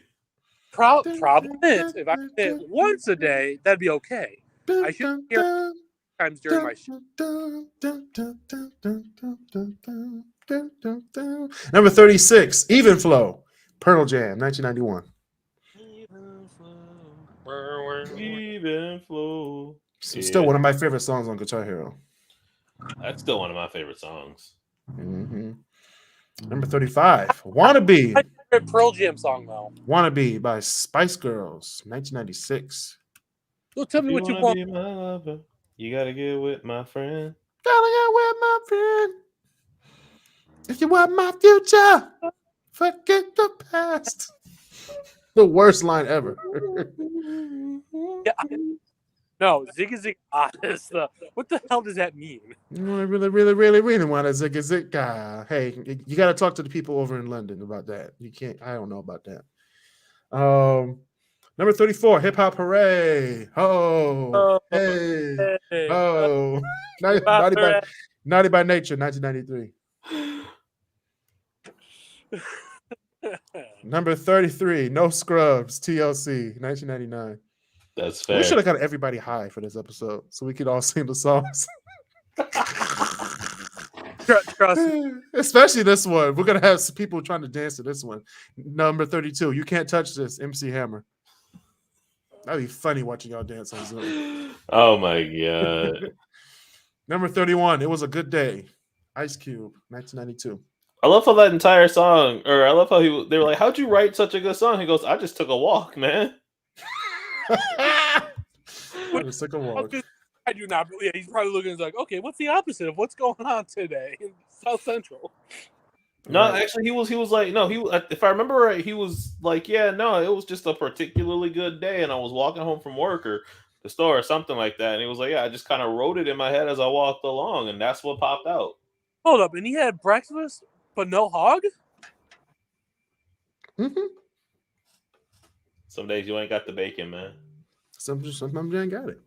Problem is, if I did it once a day, that'd be okay. I should hear times during my shift. Number 36, Even Flow, Pearl Jam, 1991. Even Flow. Still one of my favorite songs on Guitar Hero. That's still one of my favorite songs. Mm-hmm. Number 35, Wannabe. My favorite Pearl Jam song, though. Wannabe by Spice Girls, 1996. Well, tell me what you want. Be my lover, you gotta get with my friend. Gotta get with my friend. If you want my future, forget the past. The worst line ever. Yeah, no, Zigga Zig Honest. What the hell does that mean? I really want a Zigga Zig guy. Hey, you got to talk to the people over in London about that. You can't. I don't know about that. Number 34, Hip Hop Hooray. Ho. Hey. Hey. Oh. Hip Hop Hooray. Naughty by Nature, 1993. Number 33, No Scrubs, TLC, 1999. That's fair. We should have got everybody high for this episode so we could all sing the songs. Trust me. Especially this one. We're going to have some people trying to dance to this one. Number 32, You Can't Touch This, MC Hammer. That'd be funny watching y'all dance on Zoom. Oh my god. Number 31, It Was a Good Day, Ice Cube, 1992. I love how that entire song, or I love how they were like, "How'd you write such a good song?" He goes, "I just took a walk, man." I just took a walk. I do not. Yeah, he's probably looking like, okay, what's the opposite of what's going on today in South Central? No, actually, he was like, no, if I remember right, he was like, yeah, no, it was just a particularly good day, and I was walking home from work or the store or something like that, and he was like, yeah, I just kind of wrote it in my head as I walked along, and that's what popped out. Hold up, and he had breakfast but no hog? Mm-hmm. Some days you ain't got the bacon, man. Sometimes you ain't got it.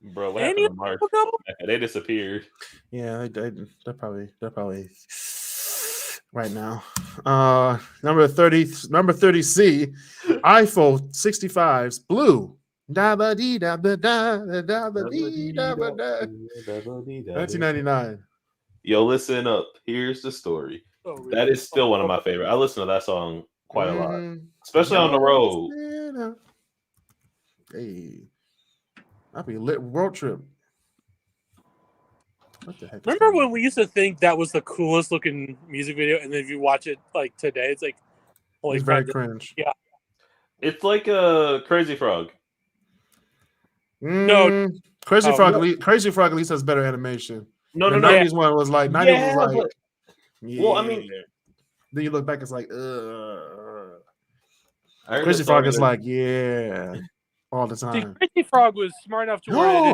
Bro, what happened to Mark? They disappeared. Yeah, they're probably right now. Number 30C, iPhone 65's Blue. 1999. Yo, listen up. Here's the story. That is still one of my favorite. I listen to that song quite a lot, especially on the road. Hey, that'd be a lit road trip. What the heck? Remember when we used to think that was the coolest looking music video, and then if you watch it like today, it's like, holy it's crap, very cringe. Yeah, it's like a Crazy Frog. No. Crazy Frog. Crazy Frog at least has better animation. No. 90s one was like 90s was like. Yeah. Well, I mean, then you look back, it's like, Crazy Frog is like, yeah, all the time. See, Crazy Frog was smart enough to where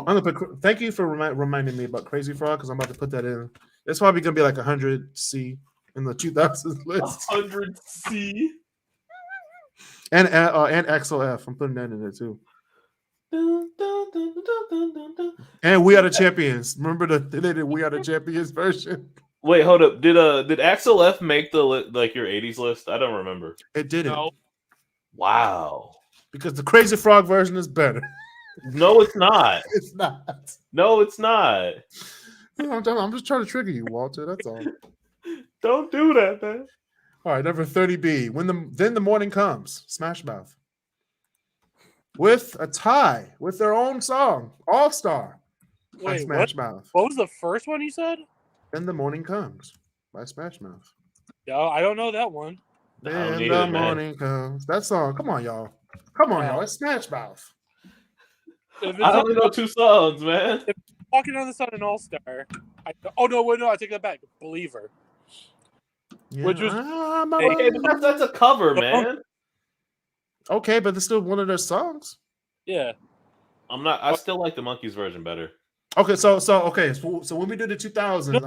thank you for reminding me about Crazy Frog because I'm about to put that in. It's probably gonna be like 100C in the 2000s list. 100C and XOF. I'm putting that in there too. And We Are the Champions. Remember they did We Are the Champions version. Wait, hold up. Did Axel F make the like your 80s list? I don't remember. It didn't. No. Wow. Because the Crazy Frog version is better. No, it's not. It's not. No, it's not. I'm just trying to trigger you, Walter. That's all. Don't do that, man. All right, number 30B. Then the Morning Comes. Smash Mouth. With a tie with their own song, All Star. Wait, Smash Mouth. What was the first one you said? Then the Morning Comes by Smash Mouth. Yeah, I don't know that one. Then the morning comes. That song. Come on, y'all. Y'all. It's Smash Mouth. I only know 2 songs, man. Walking on the Sun and All Star. I take that back. Believer. Yeah. Which was that's a cover, man. Okay, but it's still one of their songs. Yeah. I still like the Monkeys version better. Okay, so when we do the 2000s,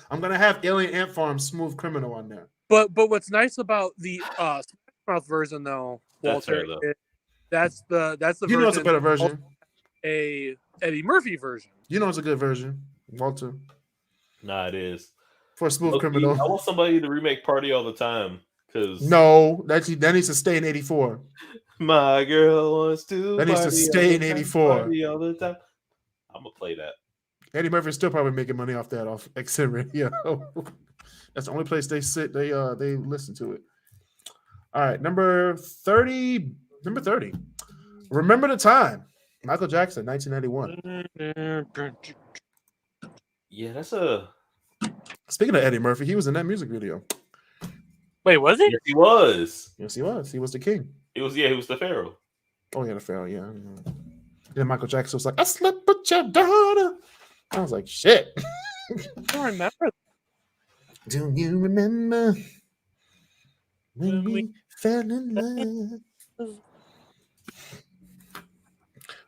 I'm gonna have Alien Ant Farm Smooth Criminal on there. But what's nice about the Smash Mouth version though, Walter, that's the you know it's a better version. A Eddie Murphy version. You know it's a good version, Walter. Nah, it is. For Smooth Criminal. I want somebody to remake Party All the Time. No, that needs to stay in 84. My girl wants to. That needs to stay in 84. Party all the time. I'm gonna play that. Eddie Murphy's still probably making money off that off XM Radio. That's the only place they sit. They listen to it. All right, number 30. Remember the Time. Michael Jackson, 1991. Yeah, that's a. Speaking of Eddie Murphy, he was in that music video. Wait, was he? Yes, he was. Yes, he was. He was the king. He was the Pharaoh. Oh, yeah, the Pharaoh, yeah. Then Michael Jackson was like, I slept with your daughter. I was like, shit. I don't remember. Do you remember when we fell in love? All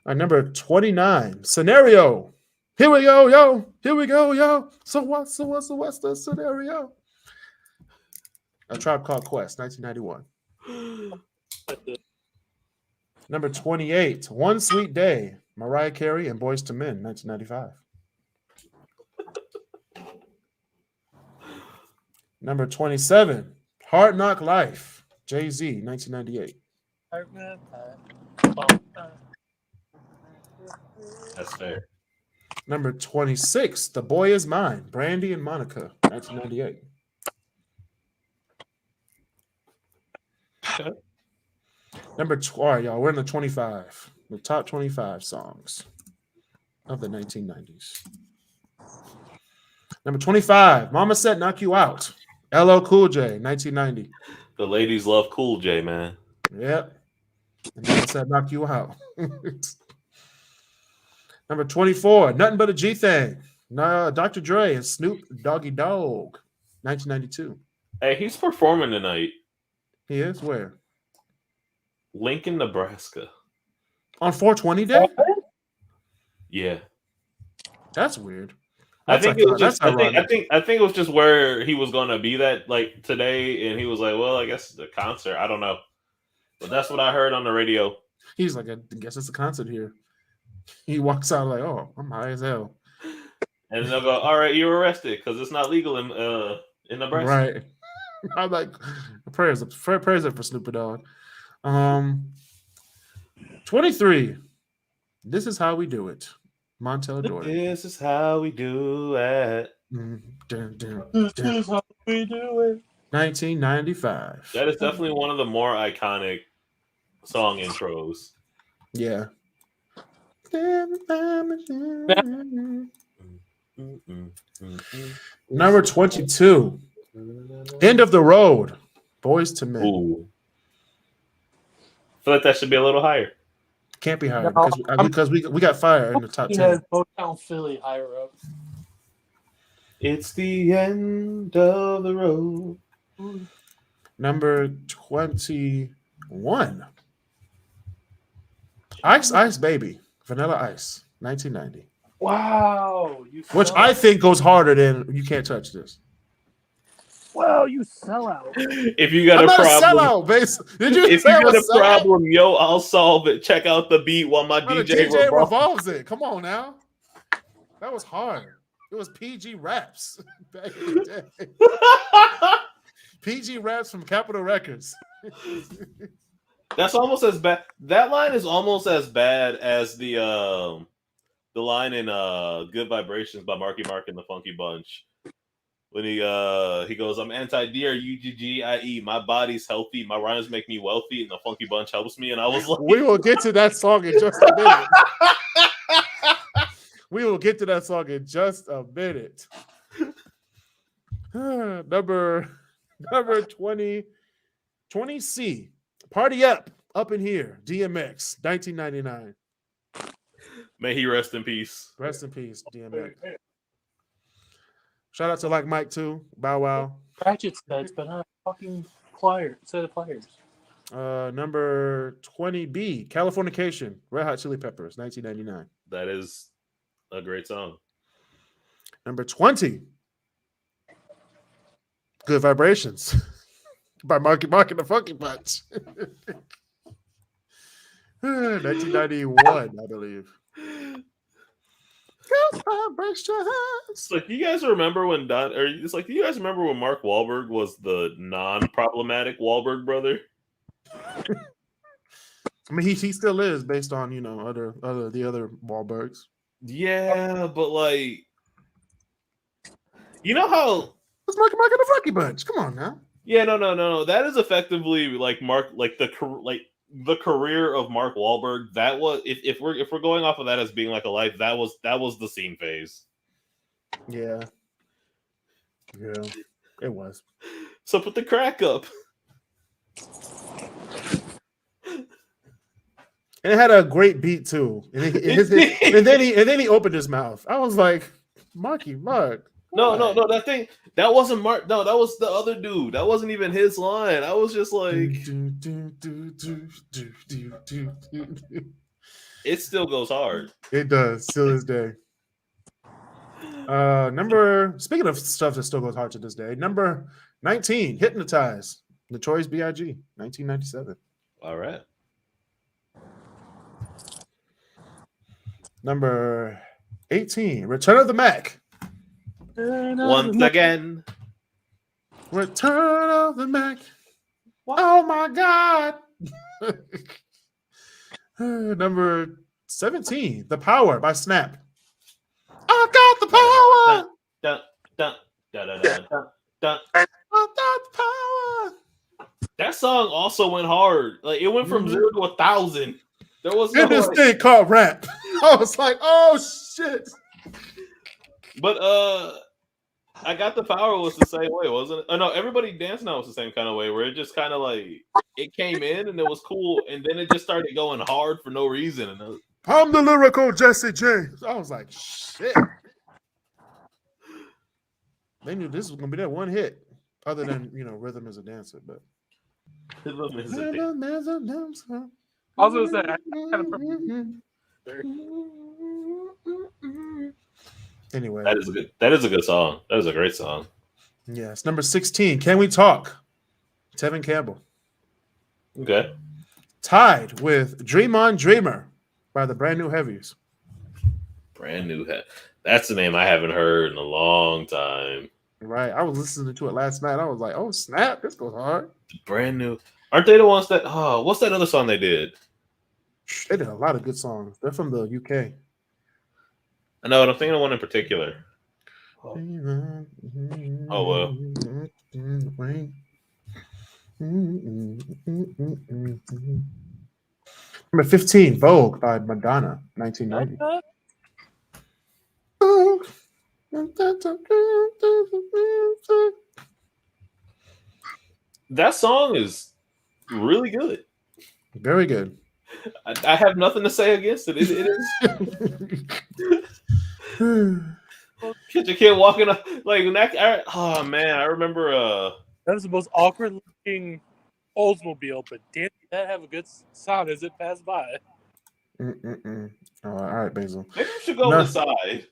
right, number 29. Scenario. Here we go, yo. Here we go, yo. So what's the scenario? A Tribe Called Quest, 1991. Number 28, One Sweet Day, Mariah Carey and Boyz II Men, 1995. Number 27, Hard Knock Life, Jay-Z, 1998. That's fair. Number 26, The Boy Is Mine, Brandy and Monica, 1998. Number all right, y'all. We're in the 25, the top 25 songs of the 1990s. Number 25, Mama Said Knock You Out, LL Cool J, 1990. The ladies love Cool J, man. Yep. And Mama Said Knock You Out. Number 24, Nothing But a G Thing, Dr. Dre and Snoop Doggy Dogg, 1992. Hey, he's performing tonight. He is where? Lincoln, Nebraska. On 420 Day? Yeah. That's weird. I think it was that's just. I ironic. think it was just where he was going to be that like today, and he was like, "Well, I guess the concert. I don't know," but that's what I heard on the radio. He's like, I guess it's a concert here. He walks out like, oh, I'm high as hell. And they'll go, "All right, you're arrested because it's not legal in Nebraska." Right. I'm like, prayers up for Snoop Dogg. 23. This Is How We Do It. Montel Jordan. This is how we do it. This is how we do it. 1995. That is definitely one of the more iconic song intros. Yeah. Number 22. End of the Road. Boyz II Men. Ooh. I feel like that should be a little higher. Can't be higher No, because we got fire in the top He 10. has Motown Philly higher up. It's the end of the road. Number 21. Ice Baby. Vanilla Ice. 1990. Wow. Which I think goes harder than You Can't Touch This. Wow, you sell out. If you got I'm a not problem, a sellout, base. Did you if say you I got a was sellout? problem, yo, I'll solve it. Check out the beat while my No, the DJ, DJ revolves. revolves it. Come on now. That was hard. It was PG Raps back in the day. PG Raps from Capitol Records. That's almost as bad. That line is almost as bad as the line in "Good Vibrations" by Marky Mark and the Funky Bunch. When he goes, "I'm anti-DRUGGIE. My body's healthy. My rhymes make me wealthy, and the Funky Bunch helps me." And I was like, We will get to that song in just a minute. We will get to that song in just a minute. Number 20, 20C. Party Up in Here. DMX, 1999. "May he rest in peace." Rest in peace, DMX. Shout out to Like Mike too. Bow Wow. Ratchet sets, but not a fucking set of pliers. Number 20B. Californication. Red Hot Chili Peppers, 1999. That is a great song. Number 20. Good Vibrations by Marky Mark and the Funky Bunch. 1991, I believe. Good Vibrations. It's like, you guys remember when do you guys remember when Mark Wahlberg was the non-problematic Wahlberg brother? I mean, he still is based on the other Wahlbergs. Yeah, but like, you know how It's Marky Mark and the Funky Bunch. Come on now. Yeah, no. That is effectively like the career of Mark Wahlberg. That was if we're going off of that as being like a life, that was the scene phase. Yeah, it was. So put the crack up. And it had a great beat too. And then he opened his mouth. I was like, Marky Mark. No. That wasn't Mark. No, that was the other dude. That wasn't even his line. I was just like, it still goes hard. It does, still this day. Speaking of stuff that still goes hard to this day, number 19, Hypnotize, Notorious B.I.G., 1997. All right. Number 18, Return of the Mac. Once again. Return of the Mac. Oh my God. Number 17, The Power by Snap. I got the power. Dun, dun, dun, dun, dun, dun, dun. I got the power. That song also went hard. Like it went from 0 to 1,000. There was no In this like, thing called rap. I was like, oh shit. but I Got the Power was the same way, wasn't it? Oh no, Everybody Dance Now was the same kind of way where it just kind of like it came in and it was cool, and then it just started going hard for no reason. And I'm the lyrical Jesse James. I was like, shit. They knew this was gonna be that one hit, other than Rhythm is a Dancer, but Rhythm is a Rhythm is a Dancer. I was gonna say, I kind of Anyway, That is a good song. That is a great song. yes, number 16. Can We Talk? Tevin Campbell. Okay. Tied with Dream On Dreamer by the Brand New Heavies. Brand New Head. That's the name I haven't heard in a long time. Right, I was listening to it last night. I was like, "Oh snap, this goes hard." Brand New. Aren't they the ones that? Oh, what's that other song they did? They did a lot of good songs. They're from the UK. I know, but I'm thinking of one in particular. Oh well. Number 15, Vogue by Madonna, 1990. That song is really good. Very good. I have nothing to say against it. It is. Catch a kid walking up like that. Oh man, I remember. that was the most awkward looking Oldsmobile, but damn, that have a good sound as it passed by. All right, Basil. Maybe you should go on the side.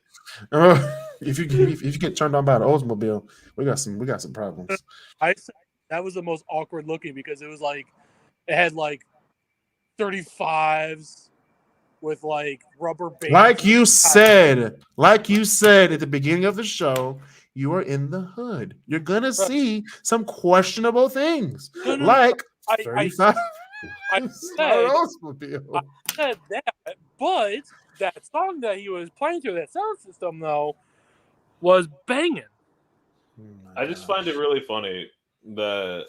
If you get turned on by the Oldsmobile, we got some problems. I said that was the most awkward looking because it was like it had like 35s with like rubber bands. Like you said at the beginning of the show, you are in the hood. You're gonna see some questionable things, like 35. I said that, but that song that he was playing through that sound system though was banging. I just find it really funny that.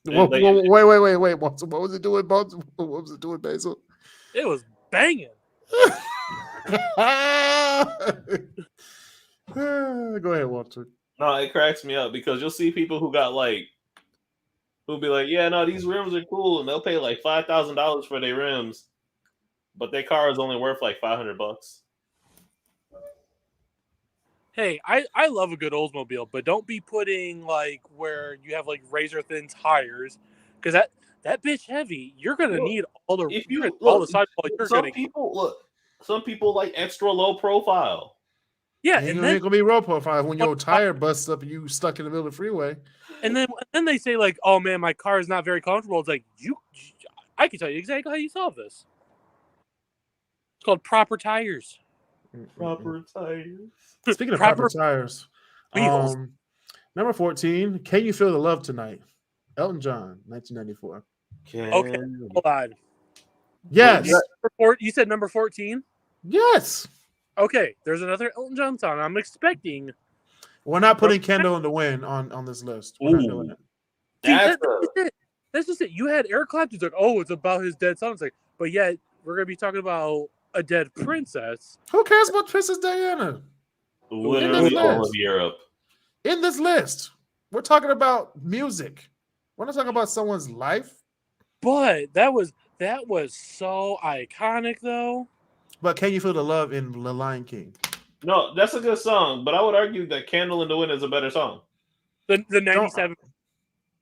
Wait. What was it doing, Bones? What was it doing, Basil? It was banging. Go ahead, Walter. No, it cracks me up because you'll see people who'll be like, yeah, no, these rims are cool, and they'll pay like $5,000 for their rims, but their car is only worth like $500. Hey, I love a good Oldsmobile, but don't be putting like where you have like razor thin tires, because that bitch heavy. You're gonna need all the sidewall. Some people like extra low profile. Yeah, and then gonna be low profile when your tire busts up and you stuck in the middle of the freeway. And then they say like, "Oh man, my car is not very comfortable." It's like I can tell you exactly how you solve this. It's called proper tires. Proper tires. Speaking of proper tires, number 14, Can You Feel the Love Tonight? Elton John, 1994. Okay, hold on. Yes. You said number 14? Yes. Okay, there's another Elton John song. I'm expecting. We're not putting Candle in the Wind on this list. We're not doing it. That's just it. You had Eric Clapton's like, oh, it's about his dead son. It's like, but yet we're gonna be talking about a dead princess. Who cares about Princess Diana? Literally all of Europe. In this list, we're talking about music. We're not talking about someone's life. But that was so iconic, though. But Can You Feel the Love in The Lion King? No, that's a good song, but I would argue that Candle in the Wind is a better song. The 97.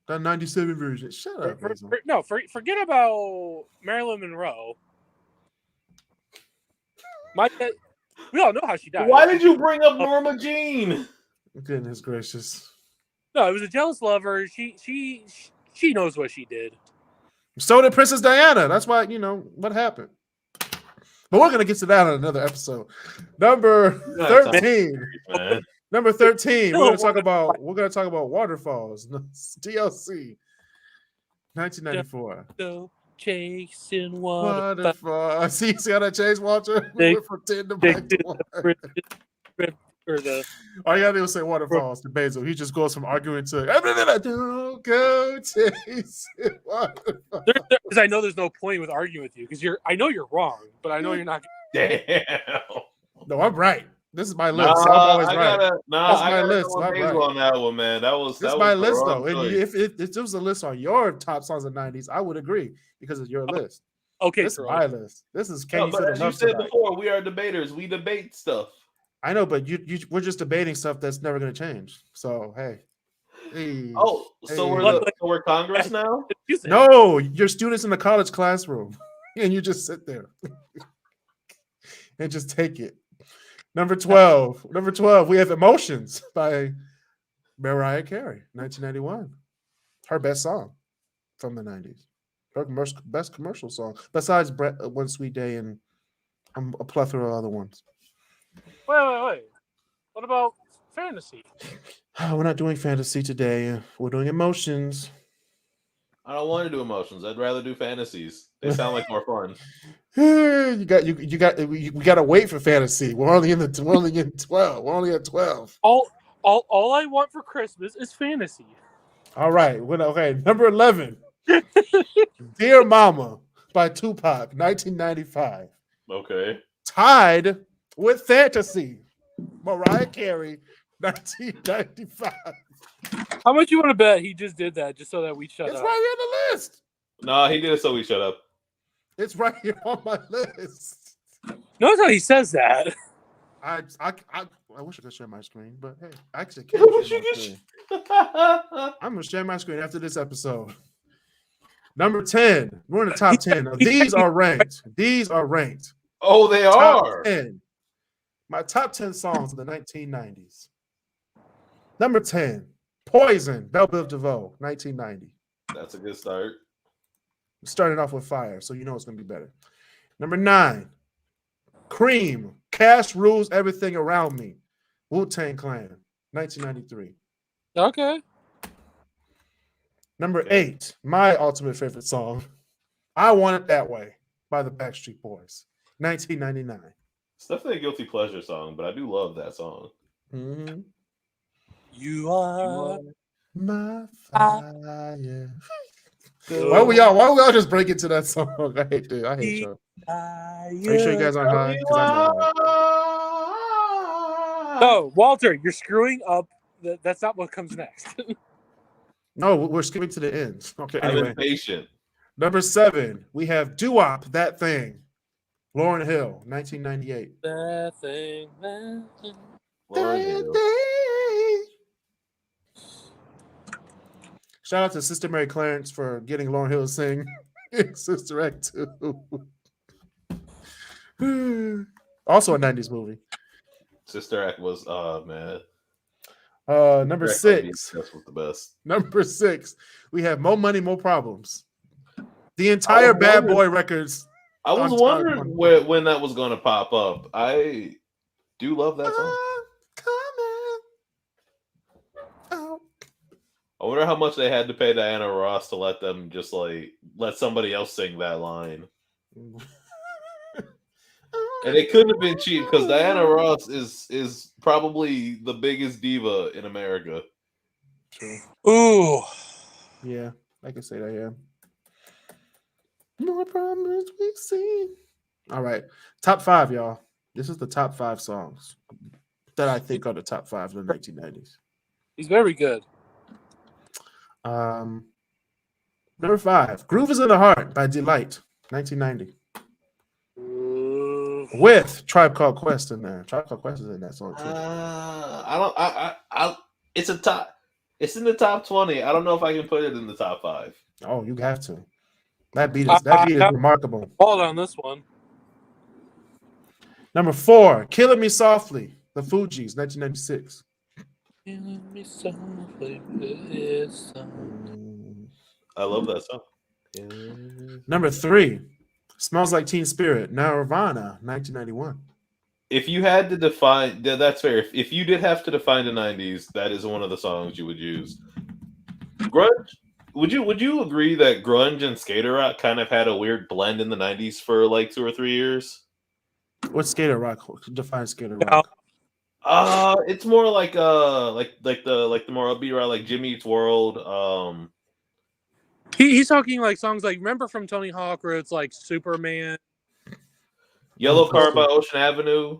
The 97 version. Shut up. Forget about Marilyn Monroe. We all know how she died. Why did you bring up Norma Jean? Goodness gracious. No, it was a jealous lover. She knows what she did. So did Princess Diana. That's why, what happened. But we're gonna get to that on another episode. Number 13. Man. Number 13. We're gonna talk about Waterfalls. DLC. 1994. So chasing Waterfall. See how that changed, Walter? We went from 10 to back to 1. All you gotta do is say Waterfalls to Basil. He just goes from arguing to don't go chasing waterfalls. Because I know there's no point with arguing with you because I know you're wrong, but I know you're not. Damn. No, I'm right. This is my list. So I'm always right. That's my list. I'm right on that one, man. That's my list, though. And if there was a list on your top songs of the 90s, I would agree because it's your list. Okay, this is my list. This is Can You but Feel the as Love you said Tonight? before, we are debaters. We debate stuff. I know, but we're just debating stuff that's never going to change. So hey. We're Congress now? No, you're students in the college classroom, and you just sit there and just take it. Number 12, we have Emotions by Mariah Carey, 1991. Her best song from the 90s. Her best commercial song, besides One Sweet Day and a plethora of other ones. Wait. What about Fantasy? We're not doing Fantasy today. We're doing Emotions. I don't want to do Emotions. I'd rather do Fantasies. They sound like more fun. We got to wait for Fantasy. We're only in 12. We're only at 12. All I want for Christmas is Fantasy. All right. Okay. Number 11. Dear Mama by Tupac, 1995. Okay. Tied with Fantasy, Mariah Carey, 1995. How much you want to bet he just did that just so that we shut up? It's right here on the list. No, he did it so we shut up. It's right here on my list. Notice how he says that. I wish I could share my screen, but hey, I actually can't share my screen. I'm going to share my screen after this episode. Number 10. We're in the top 10. Now, these are ranked. Oh, they are. 10. My top 10 songs of the 1990s. Number 10. Poison, Belle Biv DeVoe, 1990. That's a good start. Starting off with fire, so you know it's going to be better. Number 9. Cream, Cash Rules Everything Around Me, Wu-Tang Clan, 1993. Okay. Number 8, my ultimate favorite song, I Want It That Way by the Backstreet Boys, 1999. It's definitely a guilty pleasure song, but I do love that song. Mm-hmm. You are my fire. Why we all just break into that song? I hate you. Are you sure you guys aren't high? 'Cause I'm not high. No, Walter, you're screwing up. That's not what comes next. No, we're skipping to the end. Okay, I'm anyway. impatient. Number 7, we have Doo-Wop, That Thing, Lauryn Hill, 1998. That thing. Lauryn Hill. Shout out to Sister Mary Clarence for getting Lauryn Hill to sing Sister Act 2. Also a 90s movie. Sister Act was, man. Number 6. That's the best. Number 6, we have More Money, More Problems. The entire Bad Boy records. I was wondering when that was going to pop up. I do love that song. I wonder how much they had to pay Diana Ross to let them just let somebody else sing that line. And it couldn't have been cheap because Diana Ross is probably the biggest diva in America. True. Ooh. Yeah, I can say that, yeah. More problems we see. All right. Top 5, y'all. This is the top 5 songs that I think are the top 5 of the 1990s. He's very good. Number 5, Groove Is in the Heart by Delight, 1990. With Tribe Called Quest in there. Tribe Called Quest is in that song too. It's in the top 20. I don't know if I can put it in the top 5. Oh, you have to. That beat is remarkable. Hold on this one. Number 4, Killing Me Softly, The Fugees, 1996. Killing me softly, I love that song. Number 3, Smells Like Teen Spirit, Nirvana, 1991. If you had to define, that's fair. If you did have to define the 90s, that is one of the songs you would use. Grunge, would you agree that grunge and skater rock kind of had a weird blend in the 90s for like 2 or 3 years? What's skater rock? Define skater rock. It's more like the more upbeat rock, like Jimmy Eats World. He's talking like songs like, remember from Tony Hawk where it's like Superman, Yellow Car by Ocean Avenue,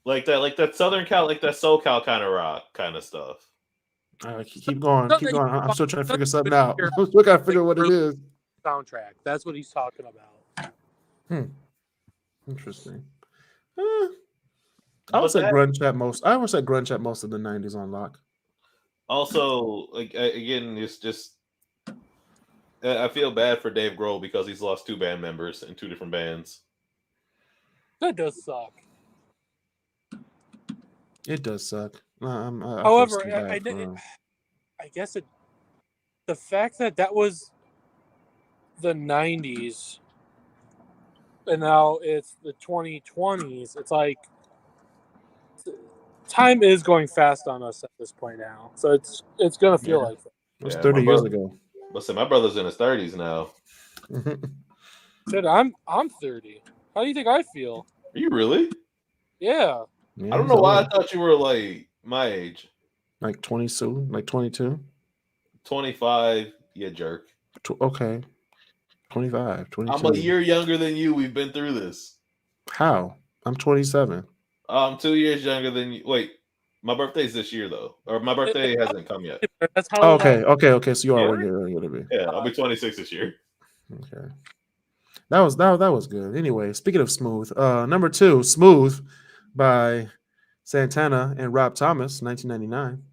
like that Southern Cal, like that SoCal kind of rock kind of stuff. Keep going. I'm still trying to figure something out. I'm still trying to figure what it is. Soundtrack. That's what he's talking about. Interesting. I would say grunge at most. I would say grunge at most of the 90s on lock. Also, like again, it's just I feel bad for Dave Grohl because he's lost 2 band members in 2 different bands. That does suck. It does suck. However, I guess the fact that was the 90s and now it's the 2020s, it's like time is going fast on us at this point now. So it's going to feel like that. It was 30 years ago. Listen, my brother's in his 30s now. Shit, I'm 30. How do you think I feel? Are you really? Yeah. I don't know why I thought you were like my age. Like 22? Like 22? 25, you jerk. Okay. 25, 22. I'm a year younger than you. We've been through this. How? I'm 27. I'm 2 years younger than you. Wait, my birthday's this year though, or my birthday hasn't come yet. That's how. Okay. So you are 1 year younger than me. Yeah, I'll be 26 this year. Okay. That was good. Anyway, speaking of smooth, number 2, Smooth by Santana and Rob Thomas, 1999.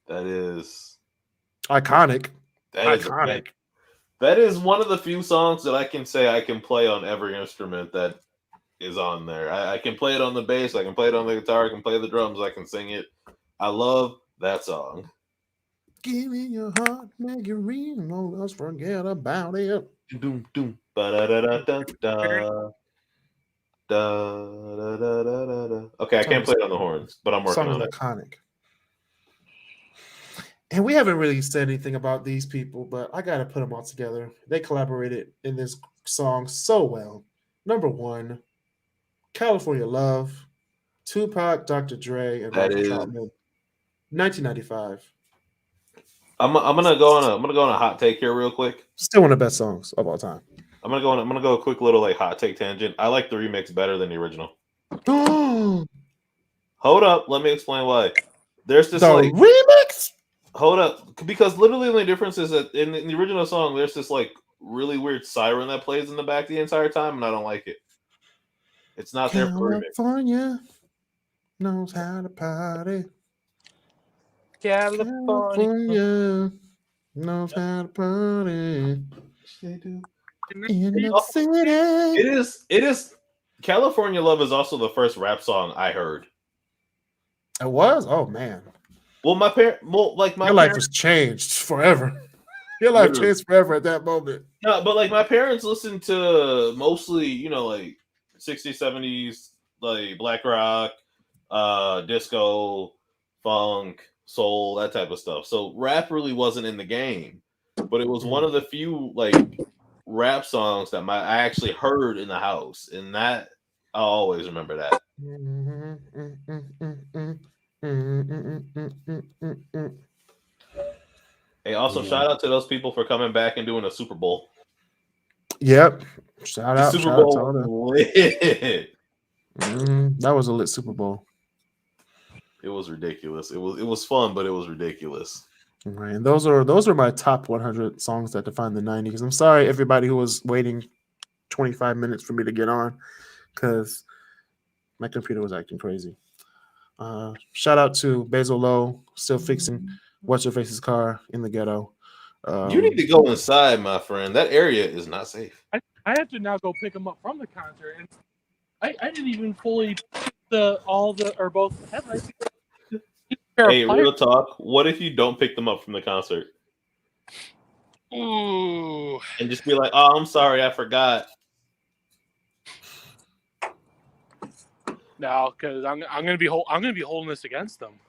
That is iconic. Iconic. That is one of the few songs that I can say I can play on every instrument that is on there. I can play it on the bass, I can play it on the guitar, I can play the drums, I can sing it. I love that song. Give me your heart, make it real, no, let's forget about it. Doom doom. Ba-da-da-da-da-da. Da-da-da-da-da. Okay, I can't play it on the horns, but I'm working on it. Iconic. And we haven't really said anything about these people, but I got to put them all together. They collaborated in this song so well. Number 1, California Love, Tupac, Dr. Dre, and Michael Troutman, 1995. I'm gonna go on a hot take here real quick. Still one of the best songs of all time. I'm gonna go a quick little like hot take tangent. I like the remix better than the original. Hold up, let me explain why. There's this like remix. Hold up, because literally the only difference is that in the original song, there's this like really weird siren that plays in the back the entire time, and I don't like it. It's not there for remix. California knows how to party. California knows how to party. They do. In the city. It is. California Love is also the first rap song I heard. It was? Oh man. Well, your life has changed forever. Your life changed forever at that moment. No, but like my parents listened to mostly, like 60s, 70s, like black rock, disco, funk, soul, that type of stuff. So rap really wasn't in the game, but it was one of the few like rap songs that I actually heard in the house, and that I'll always remember that. Hey, also shout out to those people for coming back and doing a Super Bowl. Yep, shout out. Super Bowl lit. That was a lit Super Bowl. It was ridiculous. It was fun, but it was ridiculous. Right, and those are my top 100 songs that define the 90s. I'm sorry, everybody who was waiting 25 minutes for me to get on, because my computer was acting crazy. Shout out to Basil Lowe, still fixing What's Your Face's car in the ghetto. You need to go inside, my friend. That area is not safe. I have to now go pick him up from the concert, and I didn't even fully both headlights. Hey, real talk. What if you don't pick them up from the concert? Ooh. And just be like, "Oh, I'm sorry, I forgot." No, because I'm gonna be holding this against them.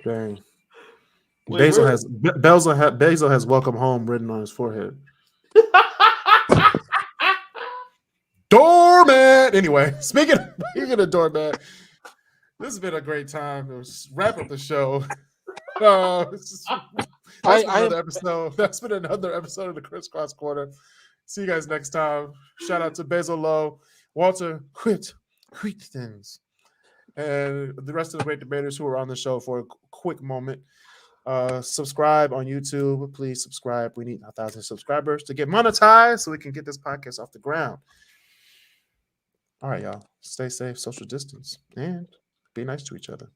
Dang. Wait, Basil has "Welcome Home" written on his forehead. Doormat. Anyway, speaking of doormat, this has been a great time. Let's wrap up the show. That's been another episode of the KrisCross Corner. See you guys next time. Shout out to Basil Lowe, Walter Whitthins, and the rest of the great debaters who are on the show for a quick moment. Subscribe on YouTube. Please subscribe. We need 1,000 subscribers to get monetized so we can get this podcast off the ground. All right, y'all. Stay safe, social distance, and be nice to each other.